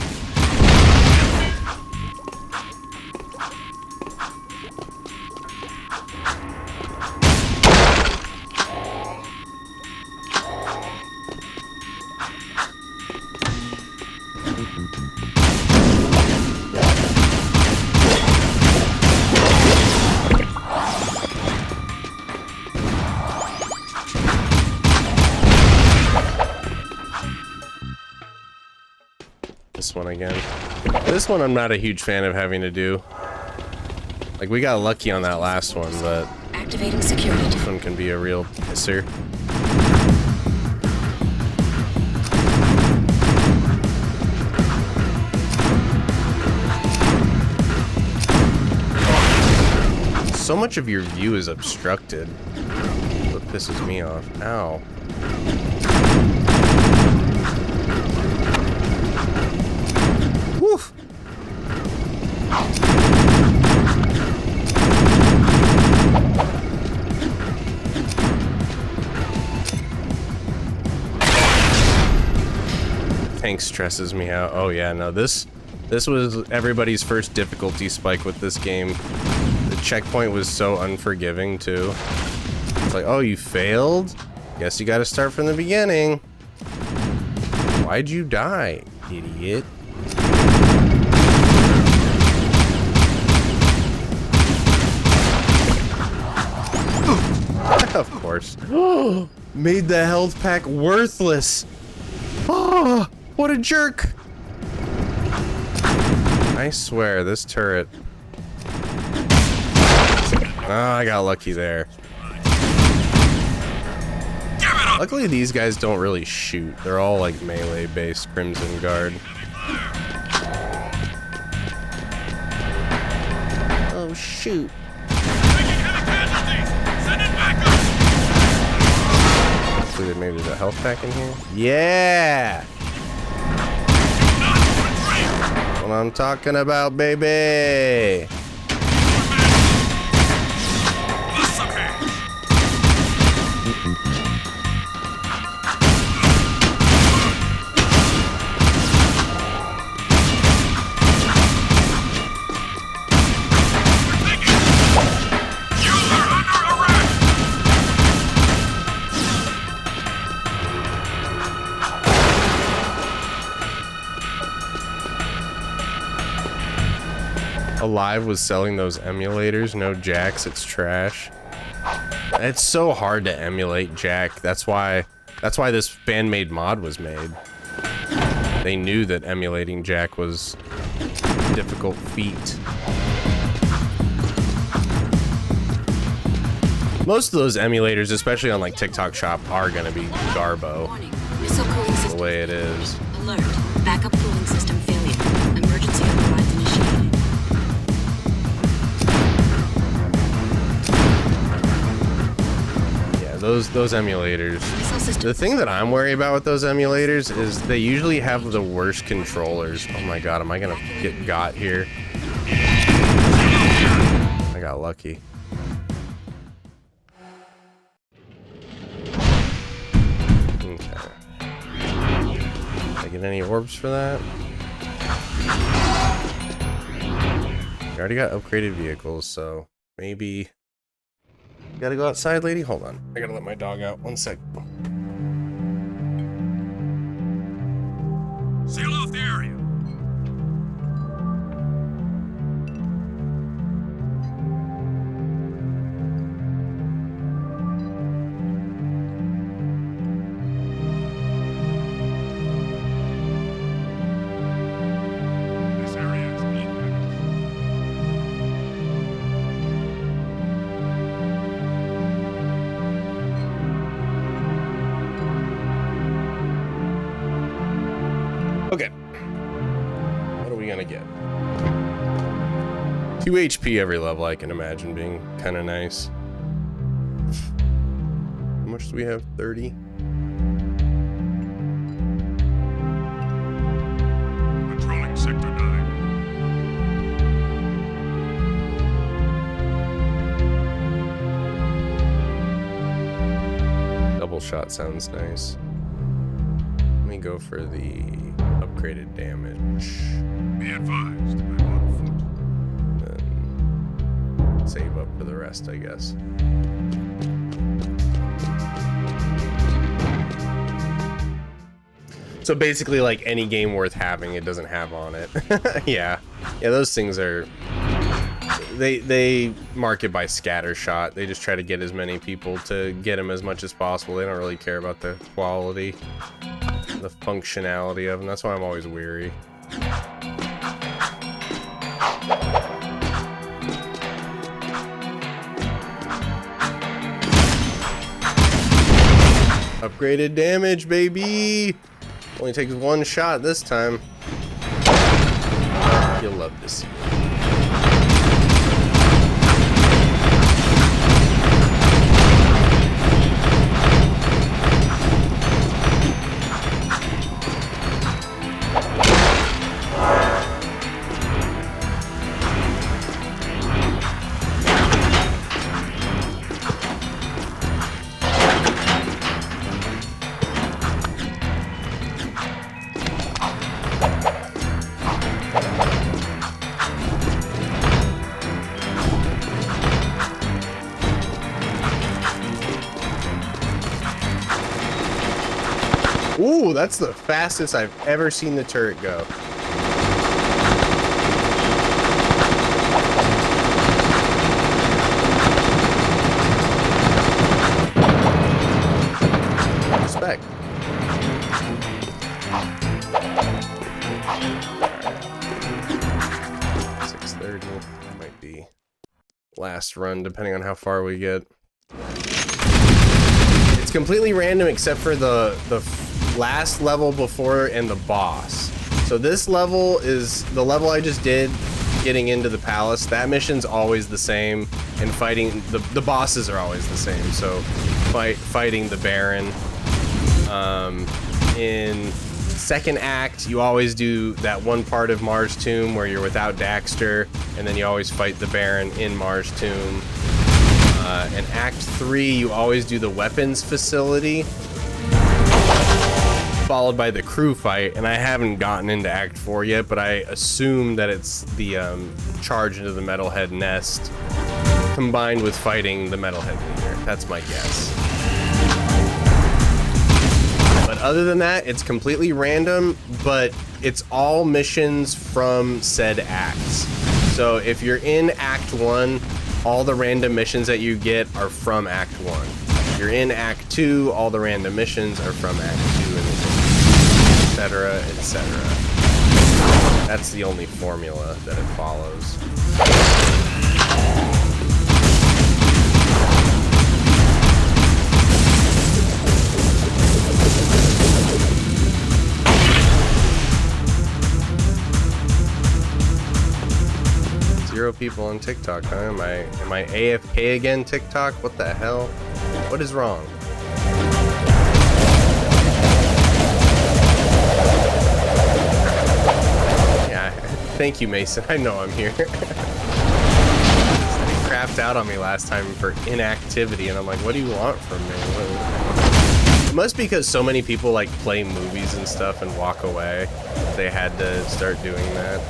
This one again. This one I'm not a huge fan of having to do. Like, we got lucky on that last one, but activating security. This one can be a real pisser. So much of your view is obstructed. What pisses me off. Ow. Woof. Tank stresses me out. Oh yeah, no, this was everybody's first difficulty spike with this game. The checkpoint was so unforgiving too. It's like, oh, you failed? Guess you gotta start from the beginning. Why'd you die, idiot? Of course. Made the health pack worthless. Oh, what a jerk. I swear, this turret. Oh, I got lucky there. Luckily, these guys don't really shoot. They're all like melee-based Crimson Guard. Oh, shoot. Included maybe the health pack in here? Yeah! What I'm talking about, baby! Alive was selling those emulators. No jacks, it's trash. It's so hard to emulate jack. That's why this fan-made mod was made. They knew that emulating jack was a difficult feat. Most of those emulators, especially on like TikTok Shop, are gonna be Garbo. The way it is. Alert. Backup cooling system failure. Emergency override initiated. Those emulators. The thing that I'm worried about with those emulators is they usually have the worst controllers. Oh my god, am I gonna get got here? I got lucky. Okay. Did I get any orbs for that? I already got upgraded vehicles, so maybe... Gotta go outside, lady? Hold on. I gotta let my dog out. 1 sec. Seal off the area. This area is off limits. Okay. What are we gonna get? 2 HP every level, I can imagine being kind of nice. How much do we have? 30? Patrolling Sector 9. Double shot sounds nice. Let me go for the upgraded damage. Be advised, I'm on foot. Then save up for the rest, I guess. So basically, like any game worth having, it doesn't have on it. Yeah, those things are. They market by scatter shot. They just try to get as many people to get them as much as possible. They don't really care about the quality, the functionality of them. That's why I'm always weary. Upgraded damage, baby! Only takes 1 shot this time. You'll love to see it. Ooh, that's the fastest I've ever seen the turret go. Respect. 6:30 might be last run, depending on how far we get. It's completely random except for the last level before and the boss. So this level is the level I just did, getting into the palace. That mission's always the same, and fighting the bosses are always the same. So fighting the Baron. In second act, you always do that one part of Mars Tomb where you're without Daxter, and then you always fight the Baron in Mars Tomb. In Act 3, you always do the weapons facility, followed by the crew fight, and I haven't gotten into Act 4 yet, but I assume that it's the charge into the Metalhead nest combined with fighting the Metalhead leader. That's my guess. But other than that, it's completely random, but it's all missions from said acts. So if you're in Act 1, all the random missions that you get are from Act 1. If you're in Act 2, all the random missions are from Act 2, and etc., etc. That's the only formula that it follows. 0 people on TikTok, huh? Am I AFK again, TikTok? What the hell? What is wrong? Yeah, thank you, Mason. I know I'm here. They crapped out on me last time for inactivity, and I'm like, what do you want from me? It must be because so many people like play movies and stuff and walk away. They had to start doing that.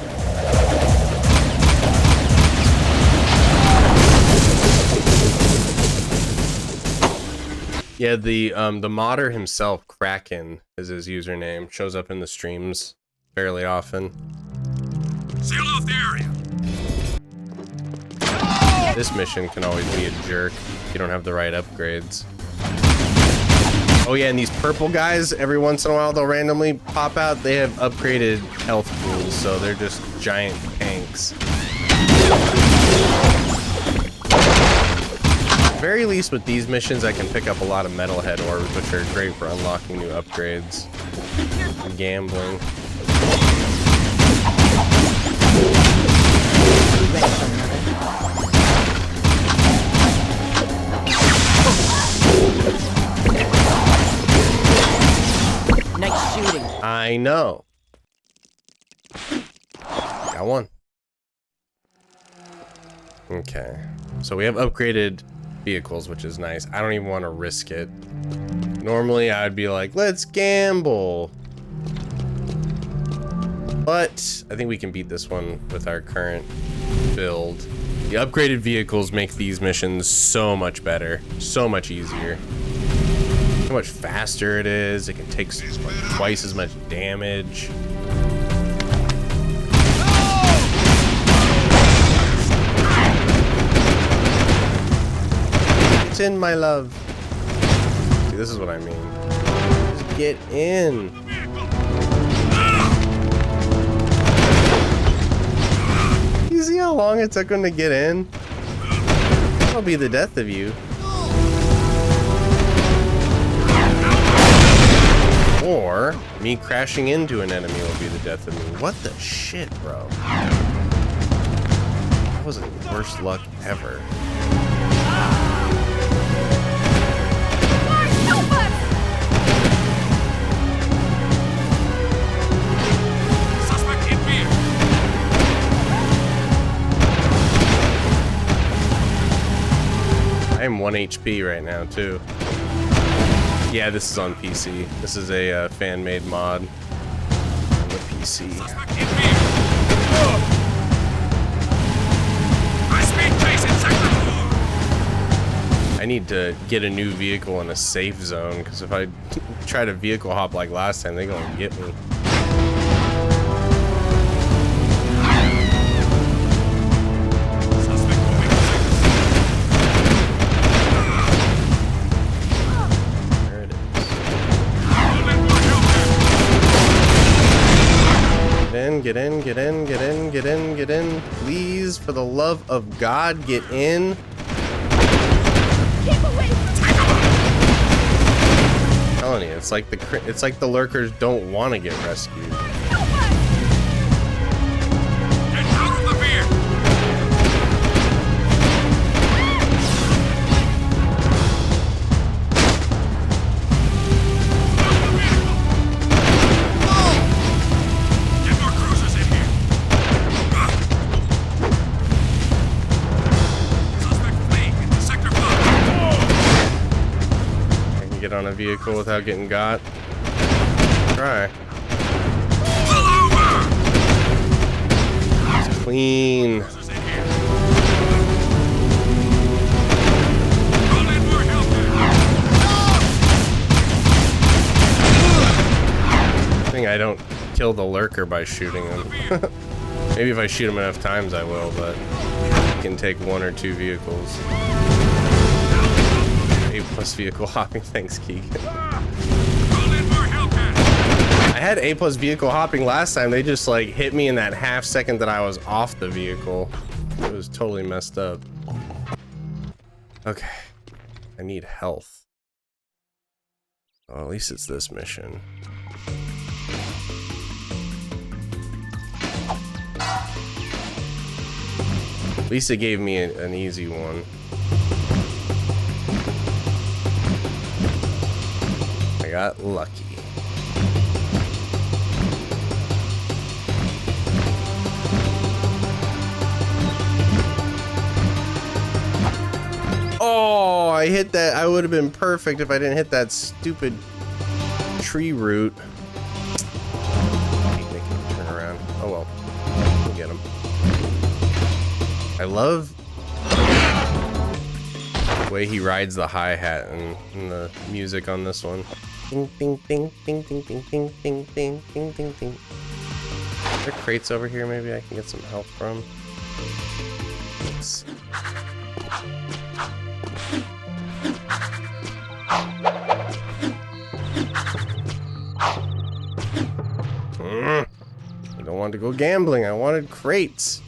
Yeah, the modder himself, Kraken, is his username. Shows up in the streams fairly often. Seal off the area. This mission can always be a jerk if you don't have the right upgrades. Oh yeah, and these purple guys, every once in a while they'll randomly pop out. They have upgraded health pools, so they're just giant tanks. Very least with these missions, I can pick up a lot of Metalhead orbs, which are great for unlocking new upgrades and gambling. Nice shooting. I know. Got one. Okay, so we have upgraded vehicles, which is nice. I don't even want to risk it. Normally I'd be like, let's gamble, but I think we can beat this one with our current build. The upgraded vehicles make these missions so much better, so much easier, so much faster it is. It can take twice as much damage. In, my love. See, this is what I mean. Just get in. You see how long it took him to get in? That'll be the death of you. Or me crashing into an enemy will be the death of me. What the shit, bro? That was the worst luck ever. I'm 1 HP right now, too. Yeah, this is on PC. This is a fan-made mod on the PC. I I need to get a new vehicle in a safe zone, because if I try to vehicle hop like last time, they're gonna get me. There it is. Get in, get in, get in, get in, get in. Please, for the love of God, get in. I'm telling you, it's like the lurkers don't want to get rescued. Get out of the vehicle! Get more cruisers in here! Suspect fleeing into Sector 5! I can get on a vehicle without getting got. Try. Pull over! It's clean. Cruisers in here! Call in more help! I think I don't kill the lurker by shooting him. Maybe if I shoot him enough times I will, but I can take 1 or 2 vehicles. A+ vehicle hopping, thanks Keegan. Call in more help! I had A+ vehicle hopping last time. They just like hit me in that half second that I was off the vehicle. It was totally messed up. Okay, I need health. Well, at least it's this mission. At least it gave me an easy one. I got lucky. Oh, I hit that. I would have been perfect if I didn't hit that stupid tree root. I hate making him turn around. Oh well. We'll get him. I love the way he rides the hi-hat and the music on this one. Ding ding ding ding ding ding ding ding ding ding ding ding. Are there crates over here maybe I can get some help from? Let's see. I don't want to go gambling. I wanted crates.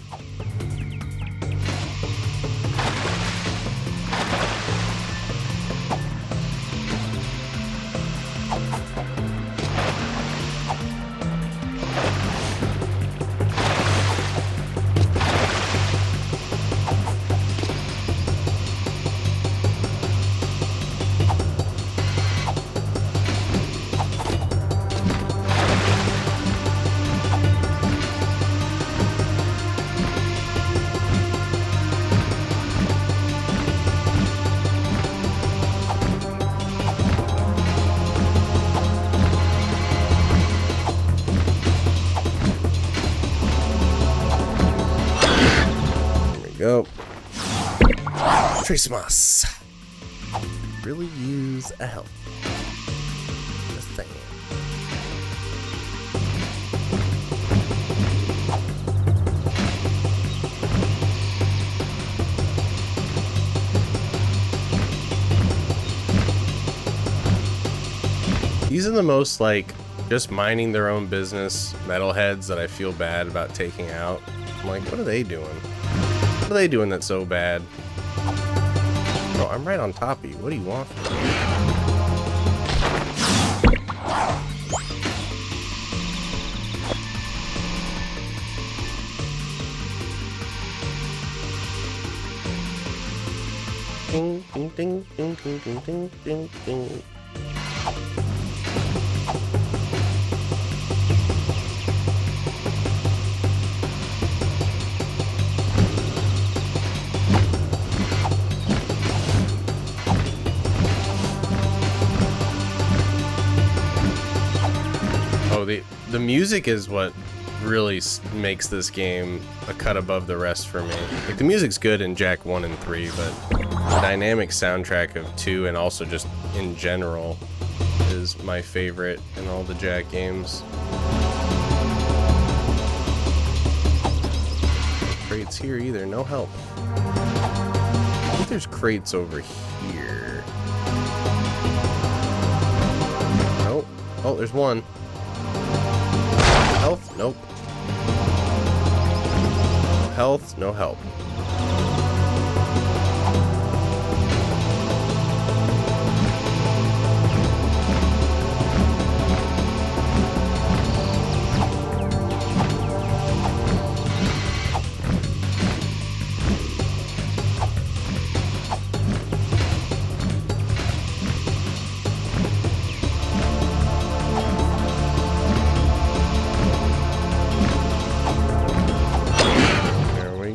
Go. Christmas. Really use a help. Just saying. These are the most like just minding their own business metalheads that I feel bad about taking out. I'm like, what are they doing? What are they doing that's so bad? Oh, I'm right on top of you. What do you want from me? Ding, ding, ding, ding, ding, ding, ding, ding, ding. The music is what really makes this game a cut above the rest for me. Like, the music's good in Jak 1 and 3, but The dynamic soundtrack of 2 and also just in general is my favorite in all the Jack games. Crates here either, no help. I think there's crates over here. Nope. Oh, there's one. Health? Nope. Health? No help.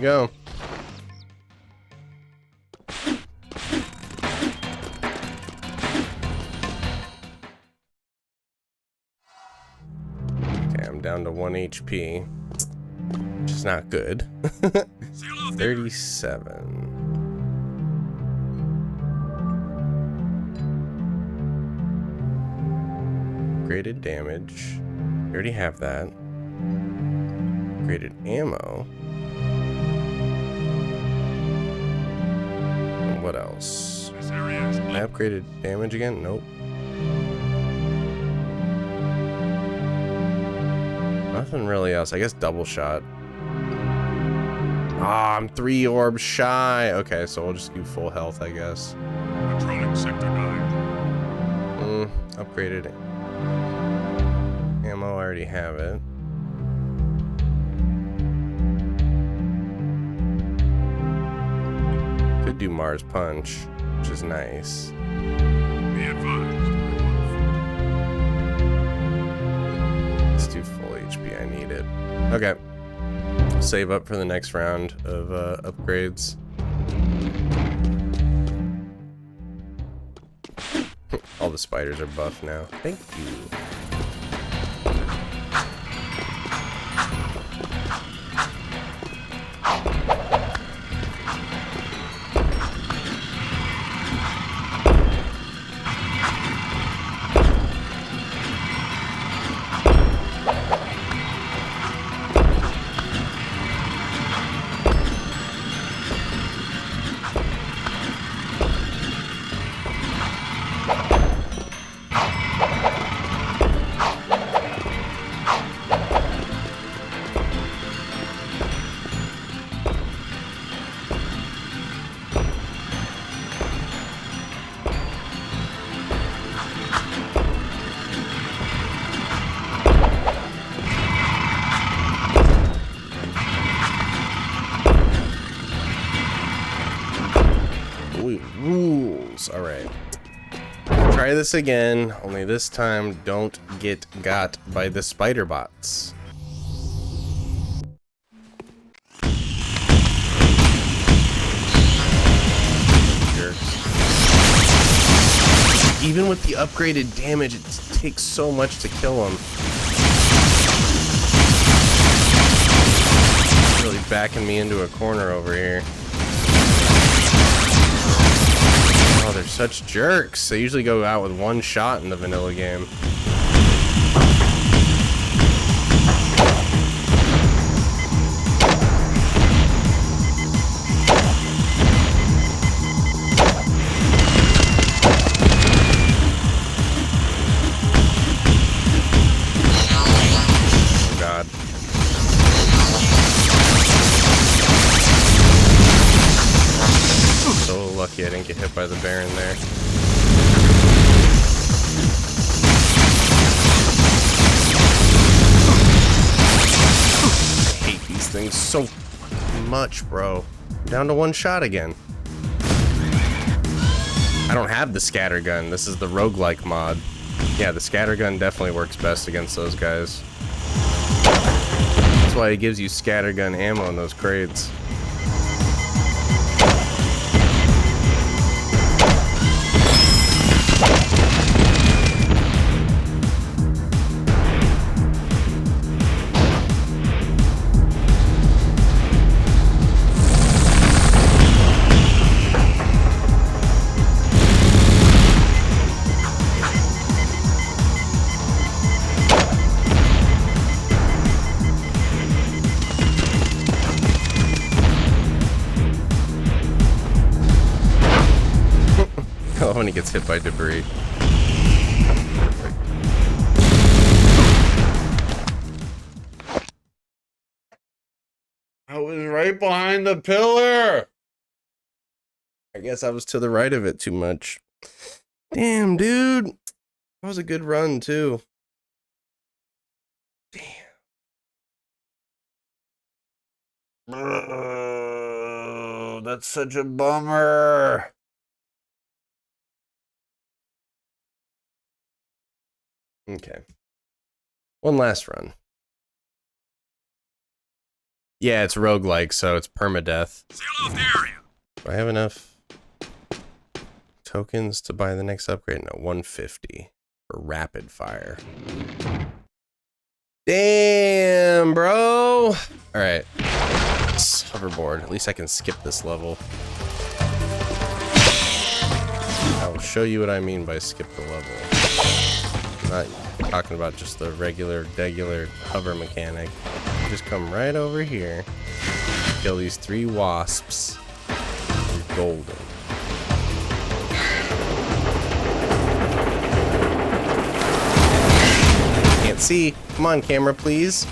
Go. Okay, I'm down to 1 HP, which is not good. 37. Graded damage. We already have that. Graded ammo. What else? I upgraded damage again? Nope. Nothing really else. I guess double shot. Ah, I'm 3 orbs shy. Okay, so we'll just do full health, I guess. Controlling Sector 9. Upgraded ammo. I already have it. Could do Mars Punch, which is nice. Be advised. Let's do full HP. I need it. Okay. Save up for the next round of upgrades. All the spiders are buff now. Thank you. Rules. All right. Try this again. Only this time, don't get got by the spider bots. Jerks. Even with the upgraded damage, it takes so much to kill them. Really backing me into a corner over here. Oh, they're such jerks. They usually go out with 1 shot in the vanilla game. Oh, God. So lucky I didn't get hit by the Baron there. I hate these things so much, bro. Down to 1 shot again. I don't have the scattergun. This is the roguelike mod. Yeah, the scattergun definitely works best against those guys. That's why it gives you scattergun ammo in those crates. he gets hit by debris. I was right behind the pillar. I guess I was to the right of it too much. Damn, dude. That was a good run, too. Damn. Oh, that's such a bummer. Okay. One last run. Yeah, it's roguelike, so it's permadeath. Seal off the area. Do I have enough tokens to buy the next upgrade? No, 150 for rapid fire. Damn, bro. All right. Hoverboard. At least I can skip this level. I will show you what I mean by skip the level. I'm not talking about just the regular hover mechanic. Just come right over here, kill these 3 wasps. You're golden. Can't see. Come on, camera, please.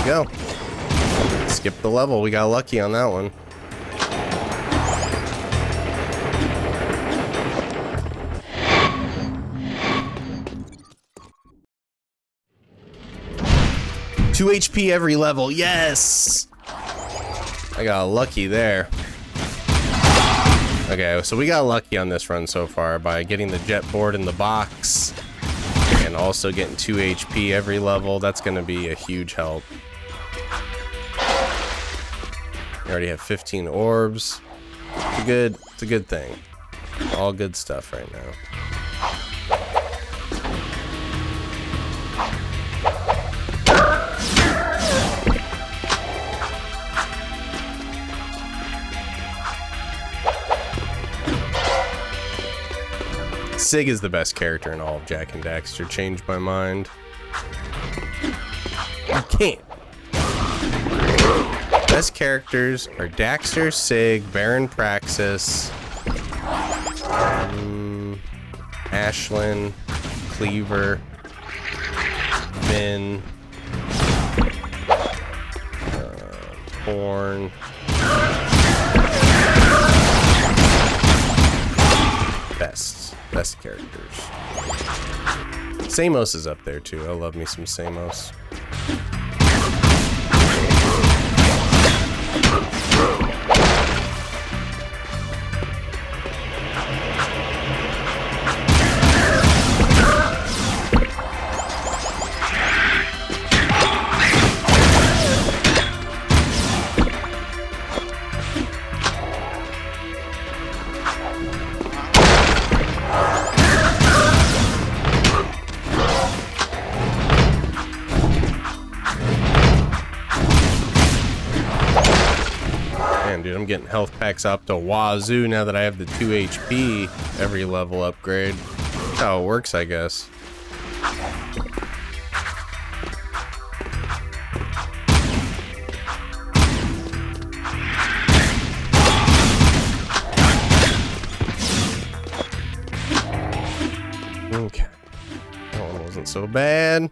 There we go. Skip the level. We got lucky on that one. Two HP every level. Yes! I got lucky there. Okay, so we got lucky on this run so far by getting the jet board in the box and also getting 2 HP every level. That's going to be a huge help. We already have 15 orbs. It's a good thing. All good stuff right now. Sig is the best character in all of Jak and Daxter. Changed my mind. You can't. Best characters are Daxter, Sig, Baron Praxis, Ashlyn, Cleaver, Finn, Horn. Best characters. Samos is up there too. I love me some Samos. Dude, I'm getting health packs up to wazoo now that I have the 2 HP every level upgrade. That's how it works, I guess. Okay. That one wasn't so bad.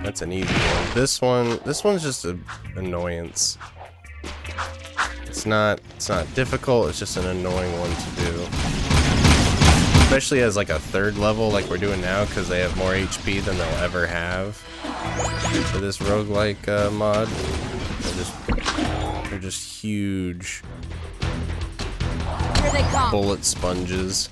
That's an easy one. This one's just an annoyance. It's not difficult, it's just an annoying one to do. Especially as like a 3rd level like we're doing now, because they have more HP than they'll ever have for this roguelike mod. They're just huge. Here they come. Bullet sponges.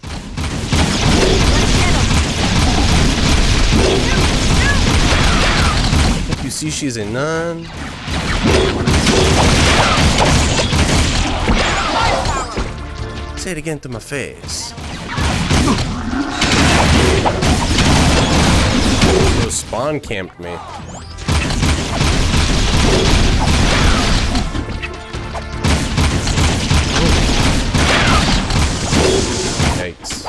You see she's a nun. Say it again to my face. Those spawn camped me. Yikes.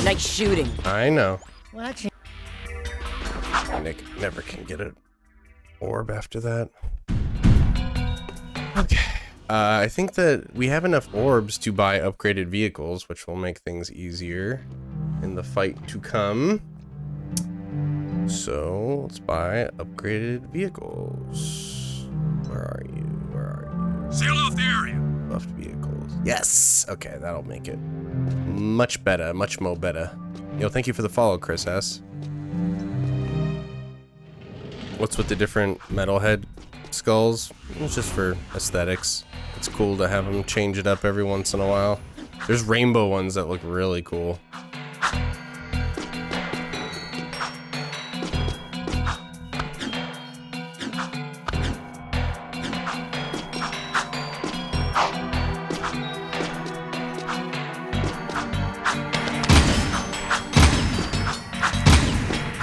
Nice shooting. I know. Watch it. Nick never can get an orb after that. Okay. I think that we have enough orbs to buy upgraded vehicles, which will make things easier in the fight to come. So let's buy upgraded vehicles. Where are you? Where are you? Seal off the area. Buffed vehicles. Yes. Okay, that'll make it much better, much more better. Yo, thank you for the follow, Chris S. What's with the different metalhead skulls? It's just for aesthetics. It's cool to have them change it up every once in a while. There's rainbow ones that look really cool.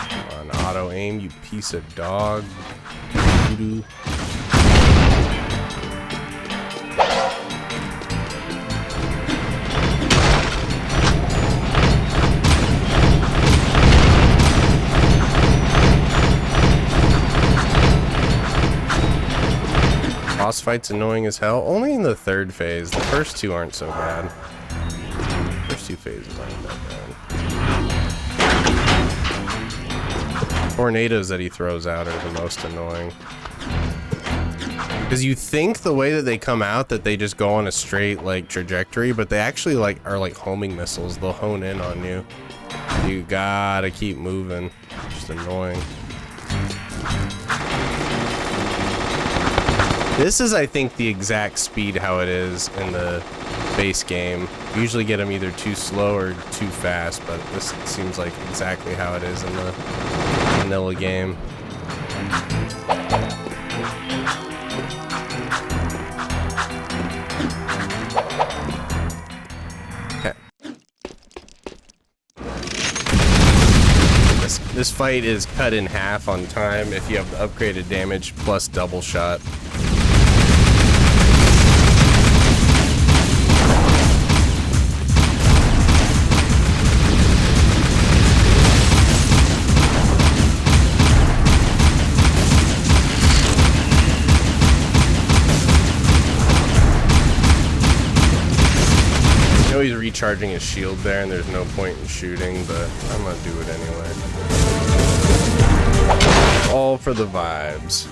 Come on, auto aim, you piece of dog. Doo-doo. Boss fight's annoying as hell. Only in the third phase. The first two aren't so bad. First two phases aren't that bad. Tornadoes that he throws out are the most annoying. Because you think the way that they come out that they just go on a straight like trajectory, but they actually like are like homing missiles. They'll hone in on you. You gotta keep moving. Just annoying. This is, I think, the exact speed how it is in the base game. You usually get them either too slow or too fast, but this seems like exactly how it is in the vanilla game. Okay. This fight is cut in half on time if you have the upgraded damage plus double shot. He's recharging his shield there and there's no point in shooting, but I'm gonna do it anyway. All for the vibes.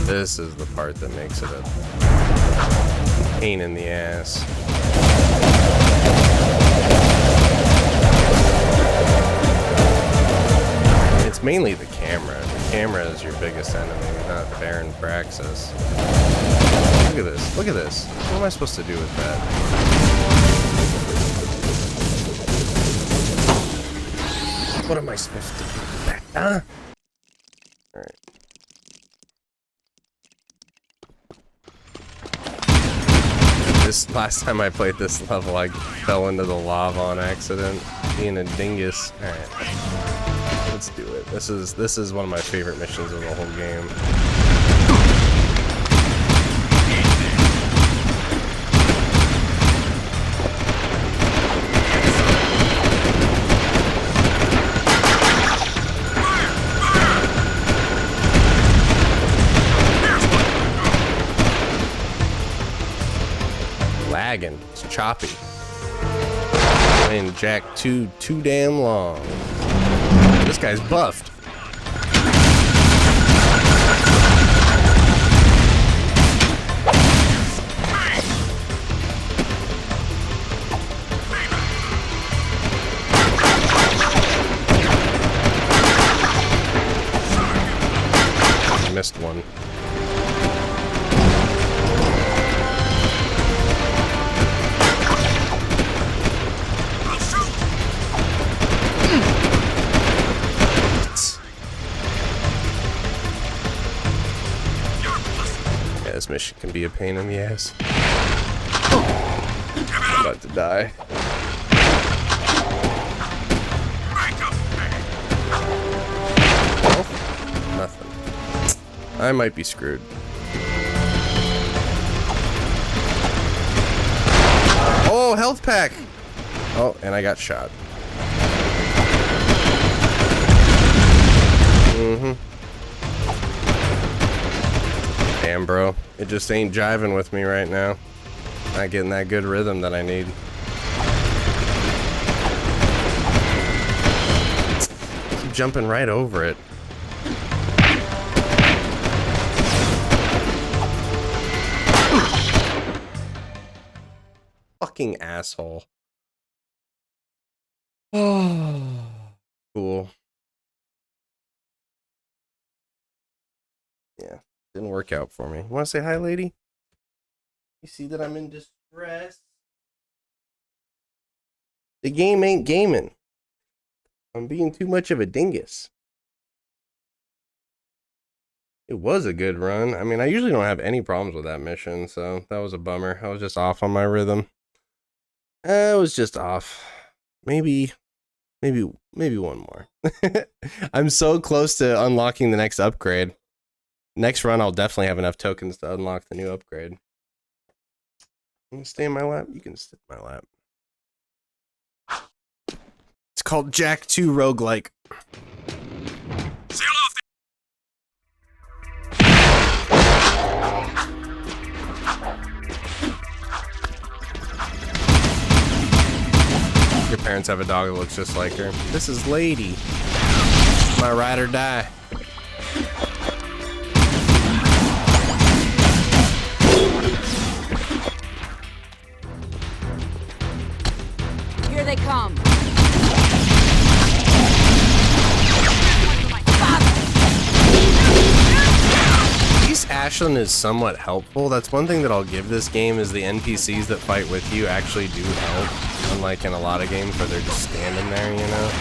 This is the part that makes it a pain in the ass. It's mainly the camera. The camera is your biggest enemy, not Baron Praxis. Look at this. Look at this. What am I supposed to do with that? What am I supposed to do with that? Huh? Alright. This last time I played this level, I fell into the lava on accident, being a dingus. Alright. Let's do it. This is one of my favorite missions of the whole game. Lagging. It's choppy. Playing Jack too damn long. This guy's buffed. missed one. Yeah, this mission can be a pain in the ass. I'm about to die. Nothing. I might be screwed. Oh, health pack! Oh, and I got shot. Damn, bro. It just ain't jiving with me right now. Not getting that good rhythm that I need. Keep jumping right over it. Fucking asshole. Oh, cool. Yeah, didn't work out for me. You want to say hi, lady? You see that I'm in distress? The game ain't gaming. I'm being too much of a dingus. It was a good run. I mean, I usually don't have any problems with that mission, so that was a bummer. I was just off on my rhythm. I was just off. Maybe one more. I'm so close to unlocking the next upgrade. Next run, I'll definitely have enough tokens to unlock the new upgrade. You can stay in my lap? You can sit in my lap. It's called Jack 2 Roguelike. Sail off Your parents have a dog that looks just like her. This is Lady. My ride or die. Here they come. At least Ashlyn is somewhat helpful. That's one thing that I'll give this game is the NPCs that fight with you actually do help. Unlike in a lot of games where they're just standing there, you know?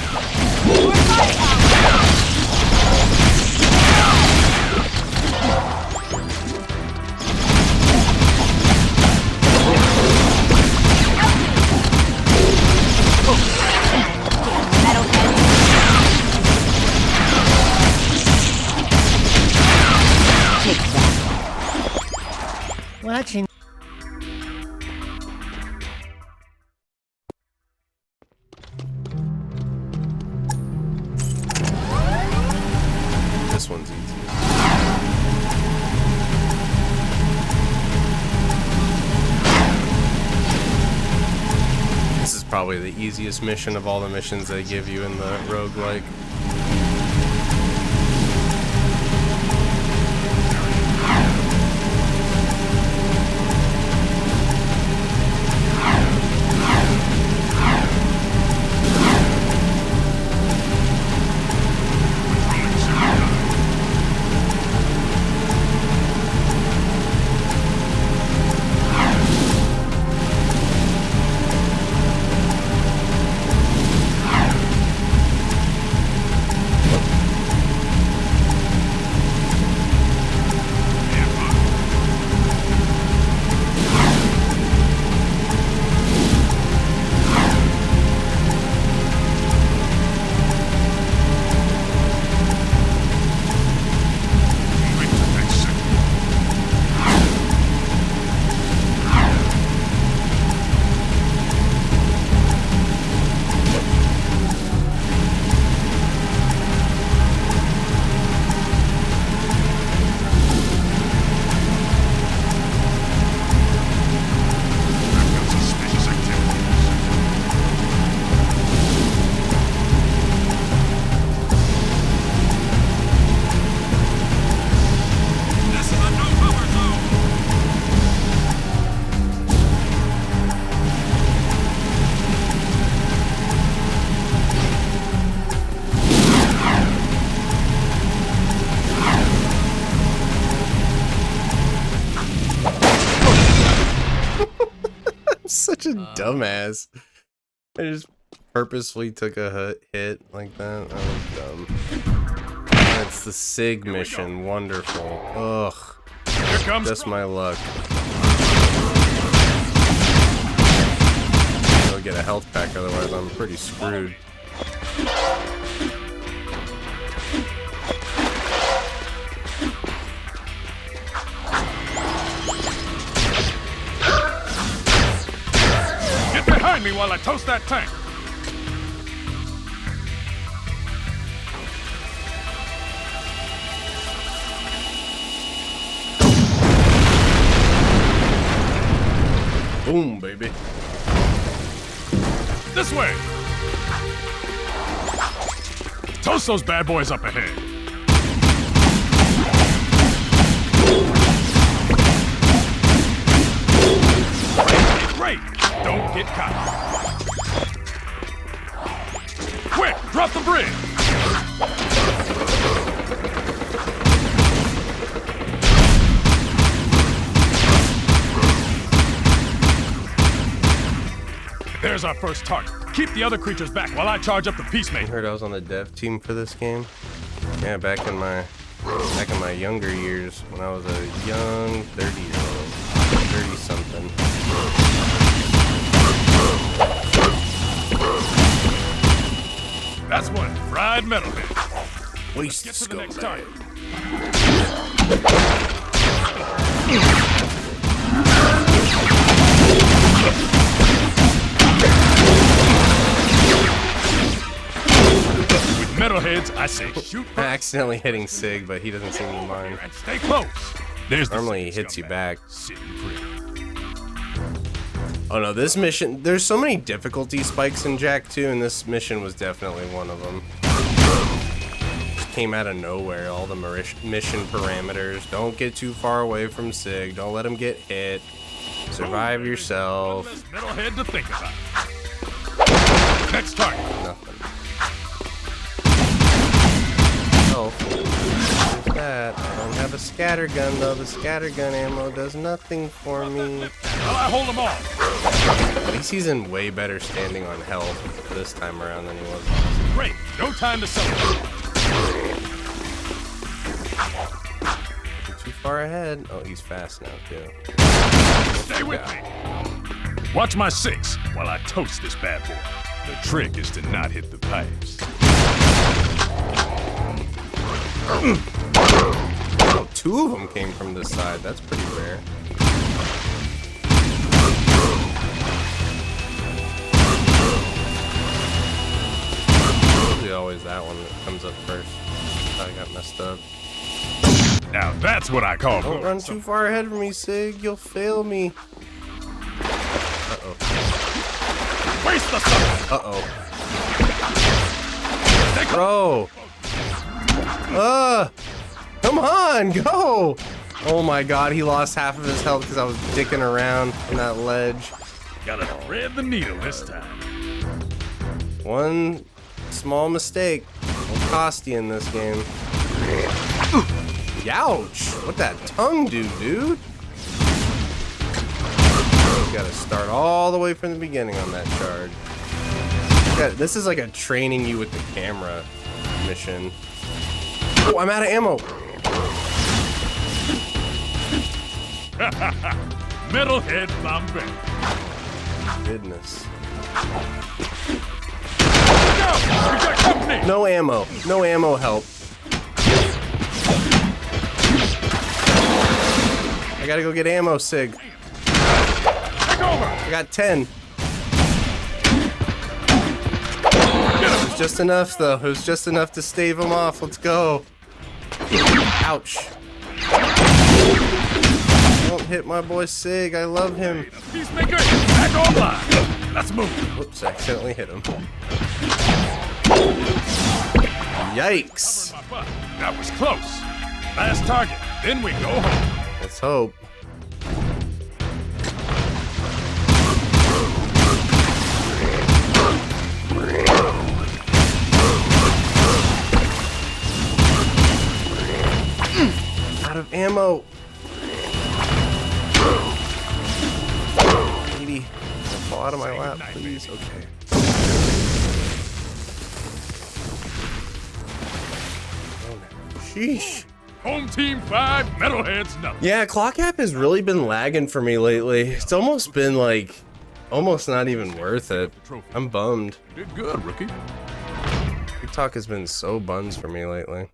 Watching. This one's easy. This is probably the easiest mission of all the missions they give you in the roguelike. Dumbass. I just purposefully took a hit like that. That was dumb. That's the SIG mission. Wonderful. Ugh. Here comes Just my luck. I'll get a health pack, otherwise I'm pretty screwed. Get behind me while I toast that tank. Boom, baby. This way. Toast those bad boys up ahead. Great. Don't get caught. Quick, drop the bridge. There's our first target. Keep the other creatures back while I charge up the I Peacemaker. heard I was on the dev team for this game. Yeah, back in my younger years when I was a young 30-year-old, 30-something. That's one fried metalhead. Waste Get to the next scumbag. target. With metalheads, I say shoot I'm accidentally hitting SIG, but he doesn't seem to mind. and stay close. There's the Normally he second hits you scumbag. back. Sitting pretty. Oh no, this mission, there's so many difficulty spikes in Jack 2, and this mission was definitely one of them. Just came out of nowhere, all the mission parameters. Don't get too far away from SIG, don't let him get hit. Survive yourself. One less metalhead to think about. Next target. Nothing. Oh, there's that. I don't have a scatter gun though. The scatter gun ammo does nothing for me. Well, I hold them all. At least he's in way better standing on health this time around than he was. Great. No time to celebrate. Too far ahead. Oh, he's fast now too. Stay with me. Watch my 6 while I toast this bad boy. The trick is to not hit the pipes. Oh, 2 of them came from this side. That's pretty rare. Usually always that one that comes up first. I got messed up. Now that's what I call Don't run too far ahead of me, Sig. You'll fail me. Uh-oh. Waste the stuff. Uh-oh. Bro. Come on, go. Oh my god, he lost half of his health because I was dicking around on that ledge. Gotta thread the needle this time. One small mistake will cost you in this game. Youch! What that tongue do, dude? You gotta start all the way from the beginning on that charge. This is like a training you with the camera mission. Oh, I'm out of ammo. Metalhead flambe. Goodness. Go! We got company! No ammo. No ammo help. I gotta go get ammo, Sig. Take over! I got 10. It was just enough, though. It was just enough to stave him off. Let's go. Ouch. Don't hit my boy Sig. I love him. Peacemaker, back online. Let's move. Whoops, I accidentally hit him. Yikes. Cover my butt. That was close. Last target, then we go home. Let's hope. Out of ammo. 80. Fall out of my lap, please. Okay. Oh, no. Sheesh. Home team 5, metalheads nothing. Yeah, clock cap has really been lagging for me lately. It's almost been like, almost not even worth it. I'm bummed. You did good, rookie. TikTok has been so buns for me lately.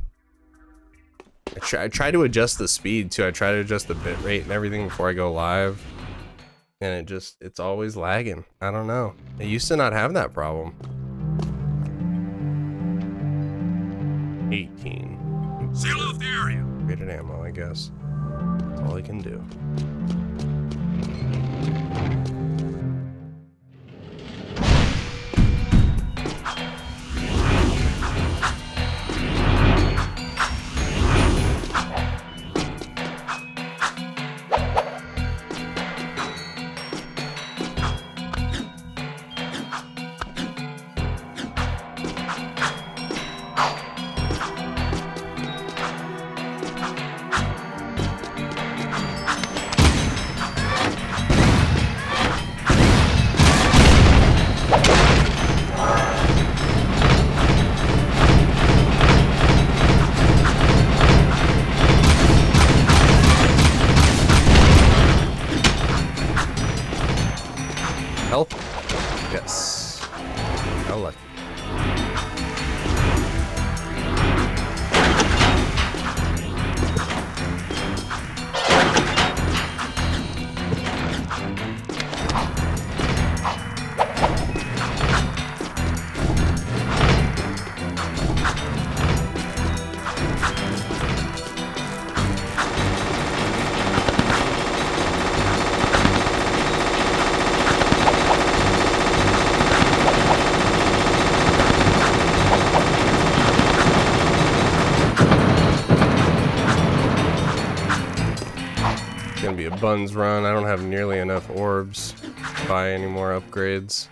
I try to adjust the speed too. I try to adjust the bit rate and everything before I go live. And it's always lagging. I don't know. I used to not have that problem. 18. Seal off the area. Rated ammo, I guess. That's all I can do. Health? Yes. How lucky. Gonna be a buns run. I don't have nearly enough orbs to buy any more upgrades.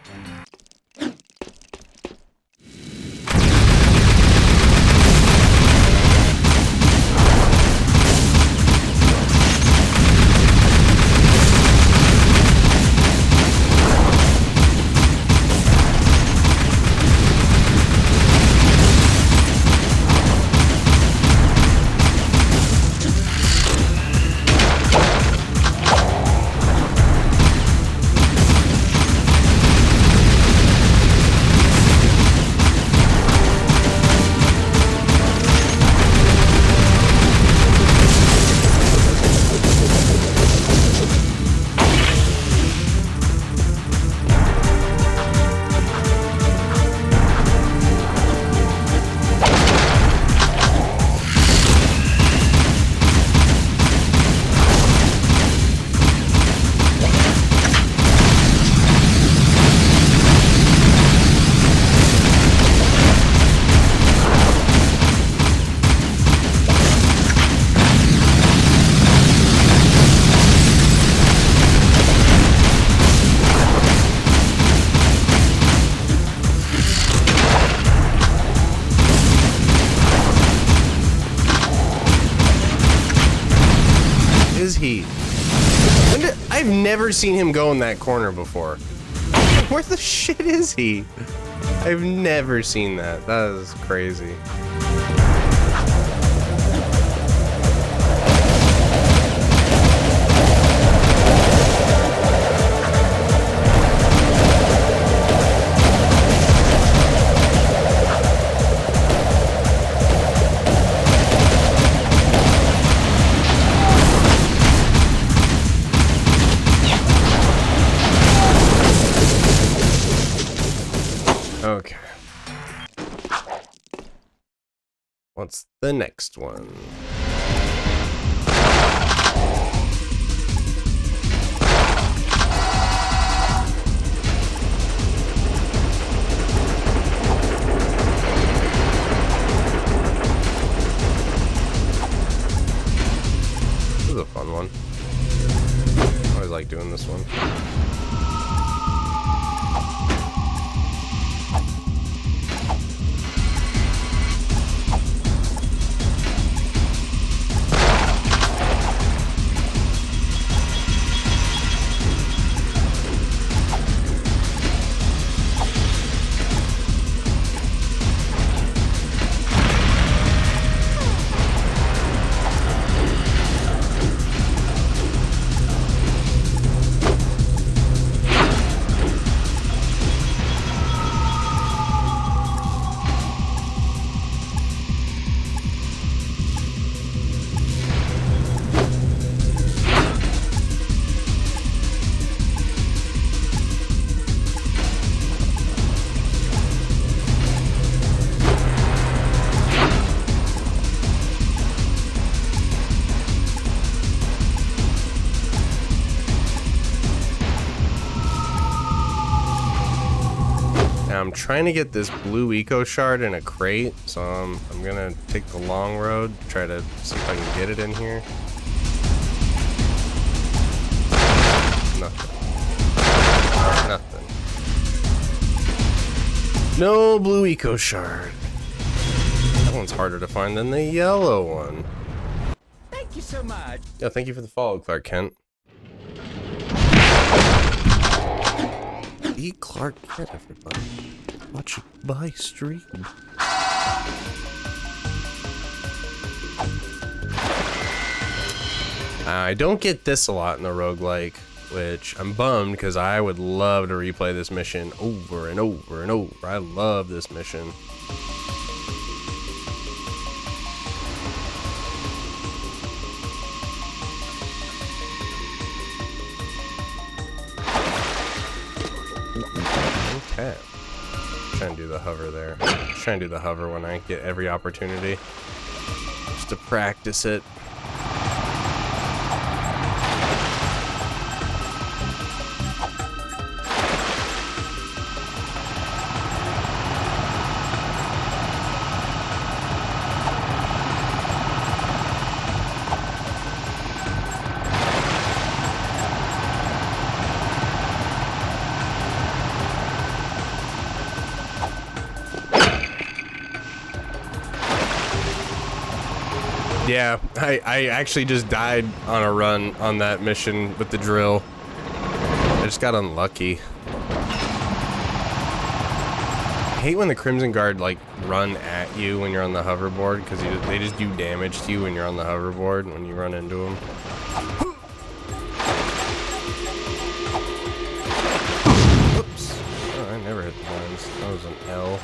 Is he? I've never seen him go in that corner before. Where the shit is he? I've never seen that. That is crazy. Okay. What's the next one? This is a fun one. I always like doing this one. trying to get this blue eco shard in a crate, so I'm gonna take the long road, try to see if I can get it in here. Nothing. Nothing. No blue eco shard. That one's harder to find than the yellow one. Thank you so much. Yo, thank you for the follow, Clark Kent. Be Clark Kent, everybody. Watch my stream. I don't get this a lot in the roguelike, which I'm bummed because I would love to replay this mission over and over and over. I love this mission. Okay. Trying to do the hover there. Trying to do the hover when I get every opportunity. Just to practice it. Yeah, I actually just died on a run on that mission with the drill. I just got unlucky. I hate when the Crimson Guard like run at you when you're on the hoverboard because they just do damage to you when you're on the hoverboard when you run into them. Oops. Oh, I never hit the lines. That was an L.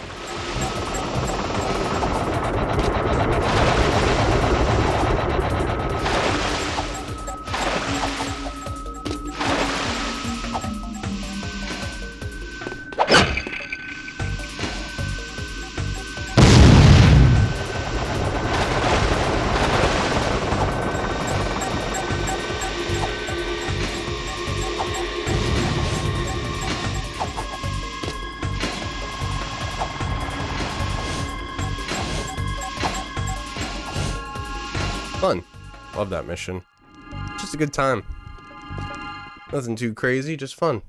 Fun. Love that mission. Just a good time. Nothing too crazy, just fun.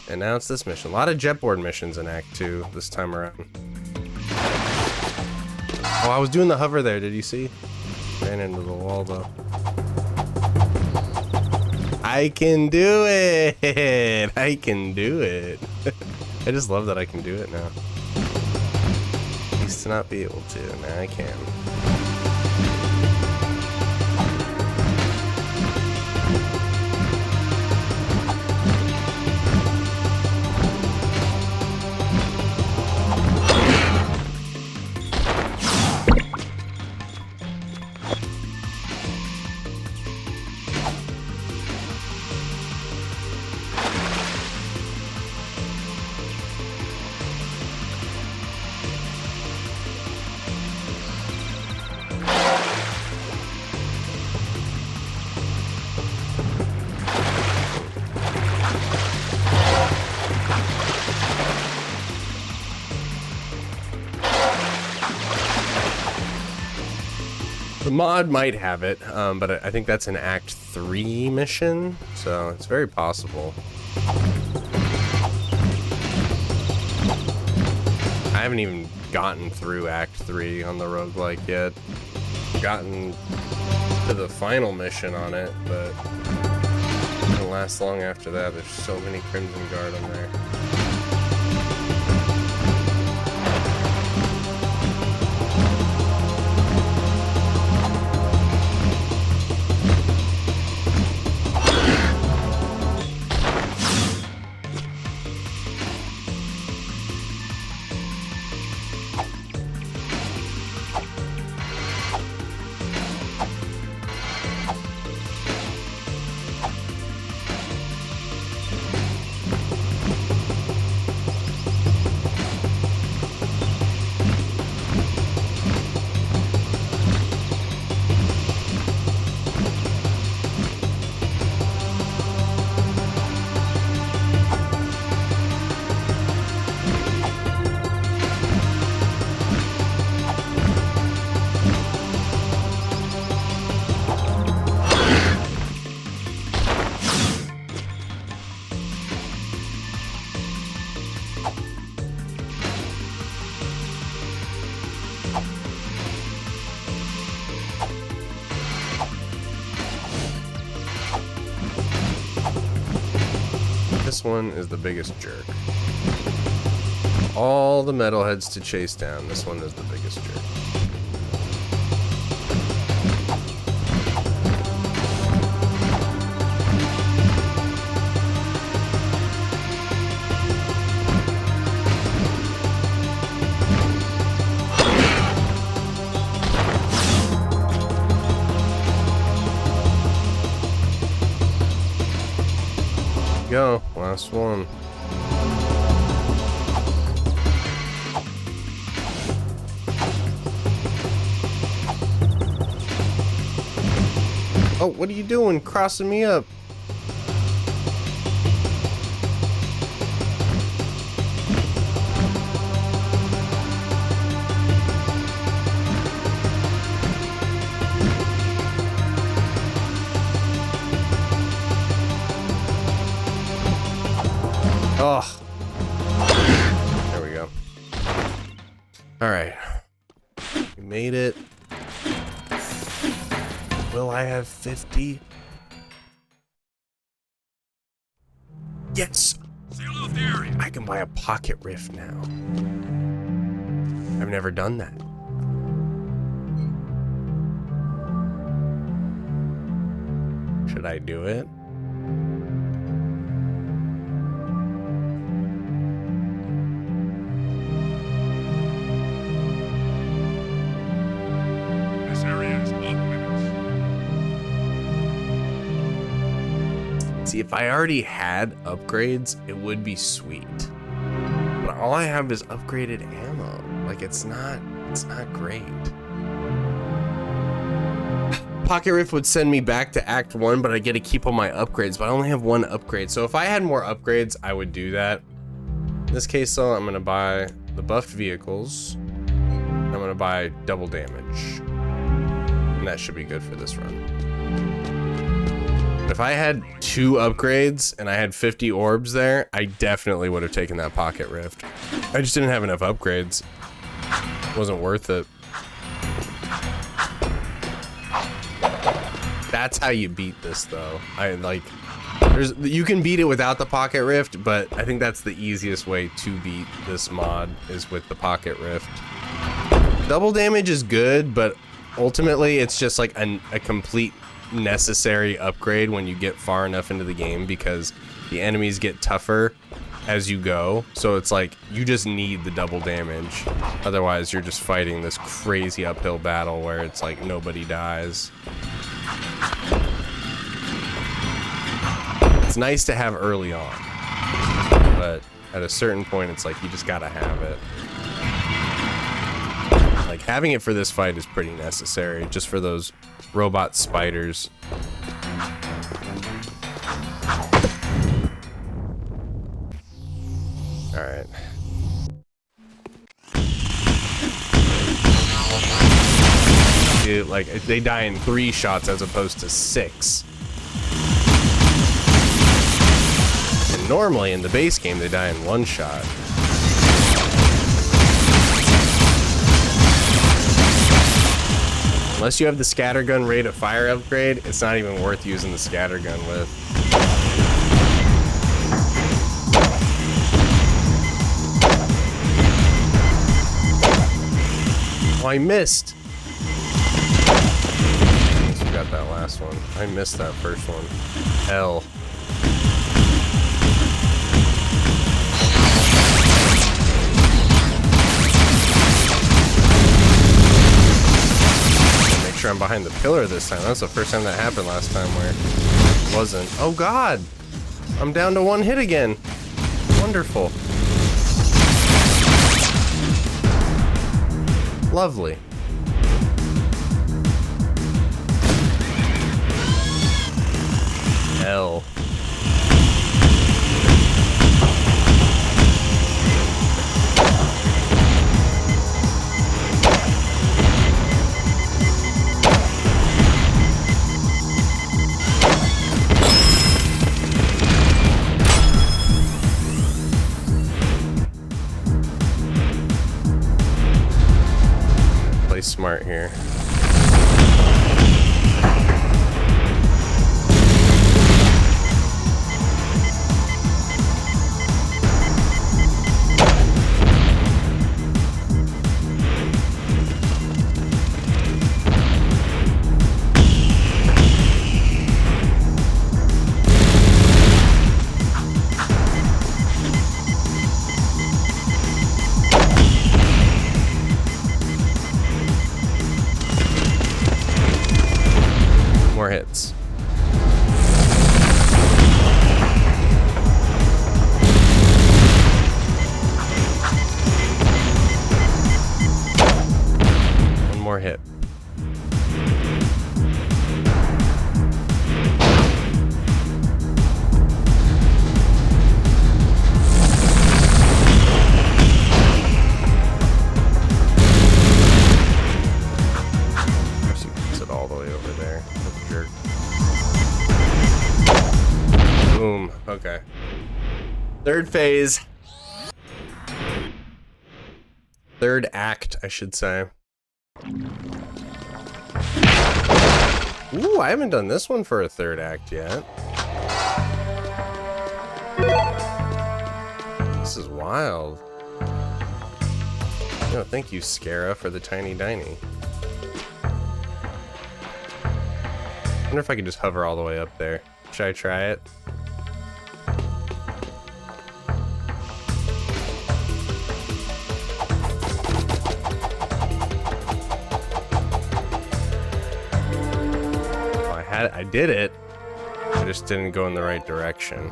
And now it's this mission. A lot of jetboard missions in Act 2 this time around. Oh, I was doing the hover there, did you see? Ran into the wall though. I can do it! I can do it. I just love that I can do it now. Used to not be able to, now I can. The mod might have it, but I think that's an Act 3 mission, so it's very possible. I haven't even gotten through Act 3 on the roguelike yet. Gotten to the final mission on it, but it doesn't last long after that. There's so many Crimson Guard on there. this one is the biggest jerk. All the metalheads to chase down. This one is the biggest jerk. Go, last one. Oh, what are you doing? Crossing me up. Oh. There we go. All right. We made it. Will I have 50? Yes! Seal off the area. I can buy a pocket rift now. I've never done that. Should I do it? This area is off limits. See, if I already had upgrades, it would be sweet. But all I have is upgraded ammo. Like, it's not great. Pocket Rift would send me back to Act 1, but I get to keep all my upgrades, but I only have one upgrade. So if I had more upgrades, I would do that. In this case, though, I'm gonna buy the buffed vehicles. I'm gonna buy double damage. And that should be good for this run. If I had 2 upgrades and I had 50 orbs there, I definitely would have taken that Pocket Rift. I just didn't have enough upgrades. It wasn't worth it. That's how you beat this, though. You can beat it without the Pocket Rift, but I think that's the easiest way to beat this mod is with the Pocket Rift. Double damage is good, but ultimately it's just like a complete necessary upgrade when you get far enough into the game because the enemies get tougher as you go. So it's like you just need the double damage. Otherwise, you're just fighting this crazy uphill battle where it's like nobody dies. It's nice to have early on, but at a certain point, it's like you just gotta have it. Like having it for this fight is pretty necessary, just for those robot spiders. All right. Dude, like they die in 3 shots as opposed to 6. And normally in the base game they die in 1 shot. Unless you have the scattergun rate of fire upgrade, it's not even worth using the scattergun with. Oh, I missed. I forgot that last one. I missed that first one. Hell. Sure I'm behind the pillar this time. That's the first time that happened last time where it wasn't. Oh god, I'm down to 1 hit again. Wonderful. Lovely. Hell. Smart here. more hits. One more hit. All the way over there. Jerk. Boom. Okay. Third phase. Third act, I should say. Ooh, I haven't done this one for a third act yet. This is wild. No, thank you, Scara, for the tiny diny. I wonder if I could just hover all the way up there. Should I try it? Well, I did it. I just didn't go in the right direction.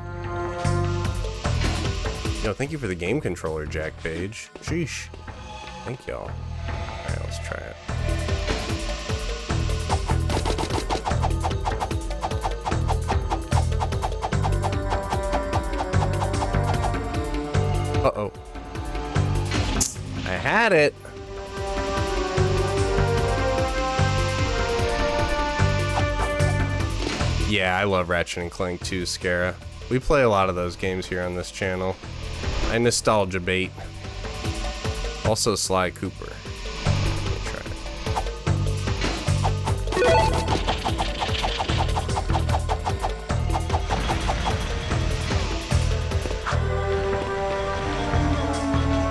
Yo, thank you for the game controller, Jack Page. Sheesh. Thank y'all. Alright, let's try it. Uh-oh. I had it. Yeah, I love Ratchet and Clank 2, Scara. We play a lot of those games here on this channel. I nostalgia bait. Also Sly Cooper. Let me try it.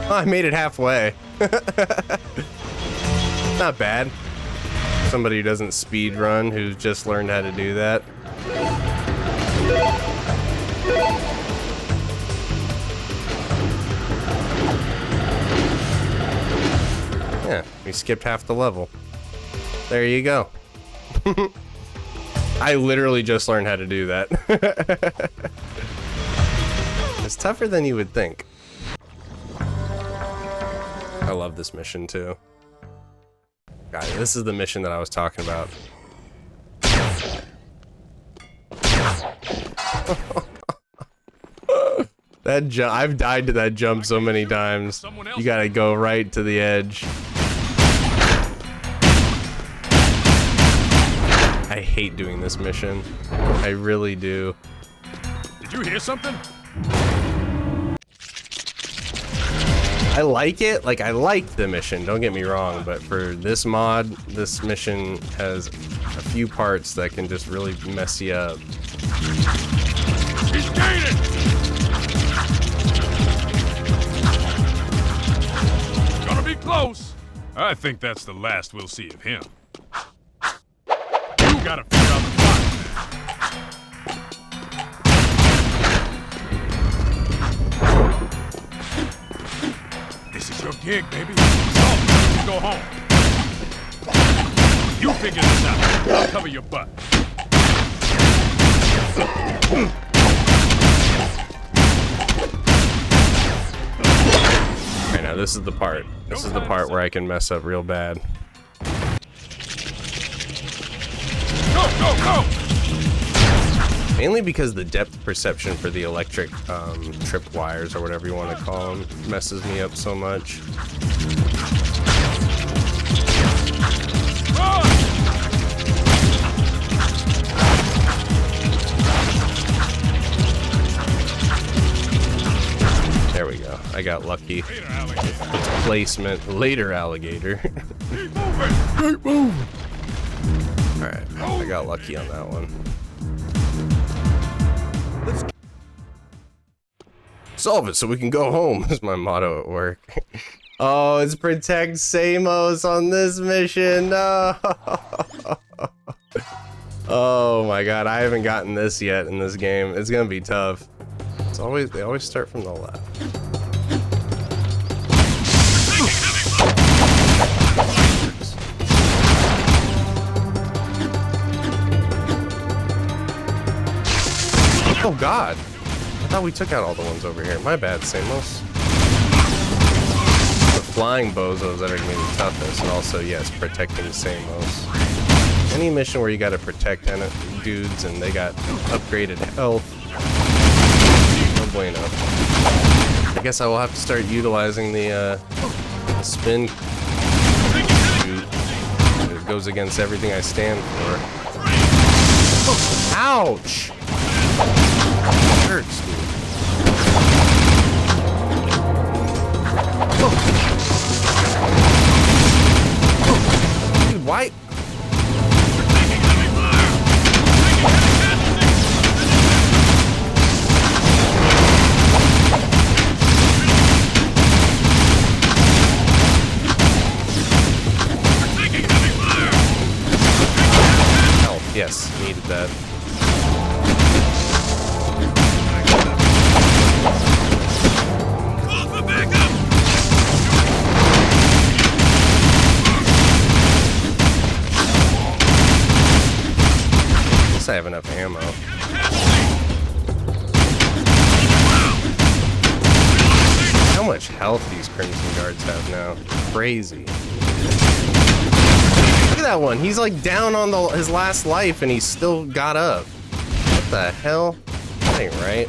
Oh, I made it halfway. Not bad. Somebody who doesn't speed run, who's just learned how to do that. Yeah, we skipped half the level. There you go. I literally just learned how to do that. It's tougher than you would think. I love this mission too. God, this is the mission that I was talking about. That jump, I've died to that jump so many times. You gotta go right to the edge. I hate doing this mission. I really do. Did you hear something? I like it. Like, I like the mission, don't get me wrong, but for this mod, this mission has a few parts that can just really mess you up. He's gaining! Gonna be close. I think that's the last we'll see of him. You gotta figure out the plot. This is your gig, baby. Solve it. You go home. You figure this out. I'll cover your butt. Alright, now this is the part. This is the part where I can mess up real bad. Go, go, go! Mainly because the depth perception for the electric trip wires, or whatever you want to call them, messes me up so much. There we go. I got lucky. Placement. Later, alligator. Keep moving! Keep moving! Alright, I got lucky on that one. Solve it so we can go home is my motto at work. Oh, it's protect Samos on this mission. No. Oh my god, I haven't gotten this yet in this game. It's gonna be tough. It's always, they always start from the left. Oh god. I thought we took out all the ones over here. My bad, Samos. The flying bozos that are gonna be the toughest, and also, yes, protecting Samos. Any mission where you gotta protect dudes and they got upgraded health. No bueno. I guess I will have to start utilizing the spin shoot. It goes against everything I stand for. Ouch! It hurts, dude. Dude, why? Yes, needed that. Guess I have enough ammo. How much health these Crimson Guards have now? Crazy. Look at that one. He's like down on his last life and he still got up. What the hell? That ain't right.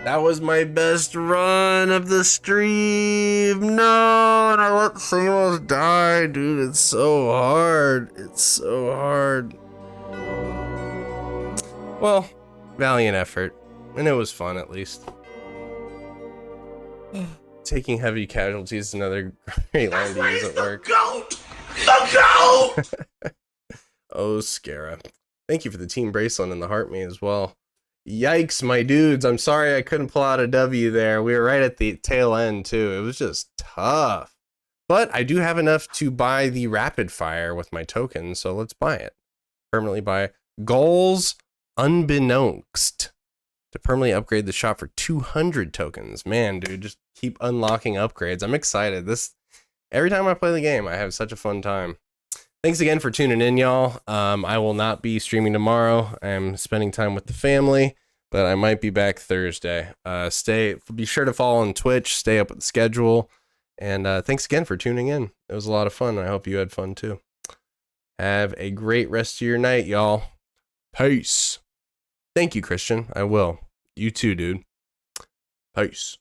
That was my best run of the stream. No, and I let Samos die, dude. It's so hard. It's so hard. Well, valiant effort. And it was fun, at least. Taking heavy casualties is another great line to use at work. The goat! Oh, Scara. Thank you for the team bracelet and the heart me as well. Yikes, my dudes. I'm sorry I couldn't pull out a W there. We were right at the tail end, too. It was just tough. But I do have enough to buy the rapid fire with my token, so let's buy it. Permanently buy goals unbeknownst. To permanently upgrade the shop for 200 tokens. Man, dude, just keep unlocking upgrades. I'm excited. Every time I play the game, I have such a fun time. Thanks again for tuning in, y'all. I will not be streaming tomorrow. I'm spending time with the family, but I might be back Thursday. Be sure to follow on Twitch, stay up with the schedule, and thanks again for tuning in. It was a lot of fun. I hope you had fun too. Have a great rest of your night, y'all. Peace. Thank you, Christian. I will. You too, dude. Peace.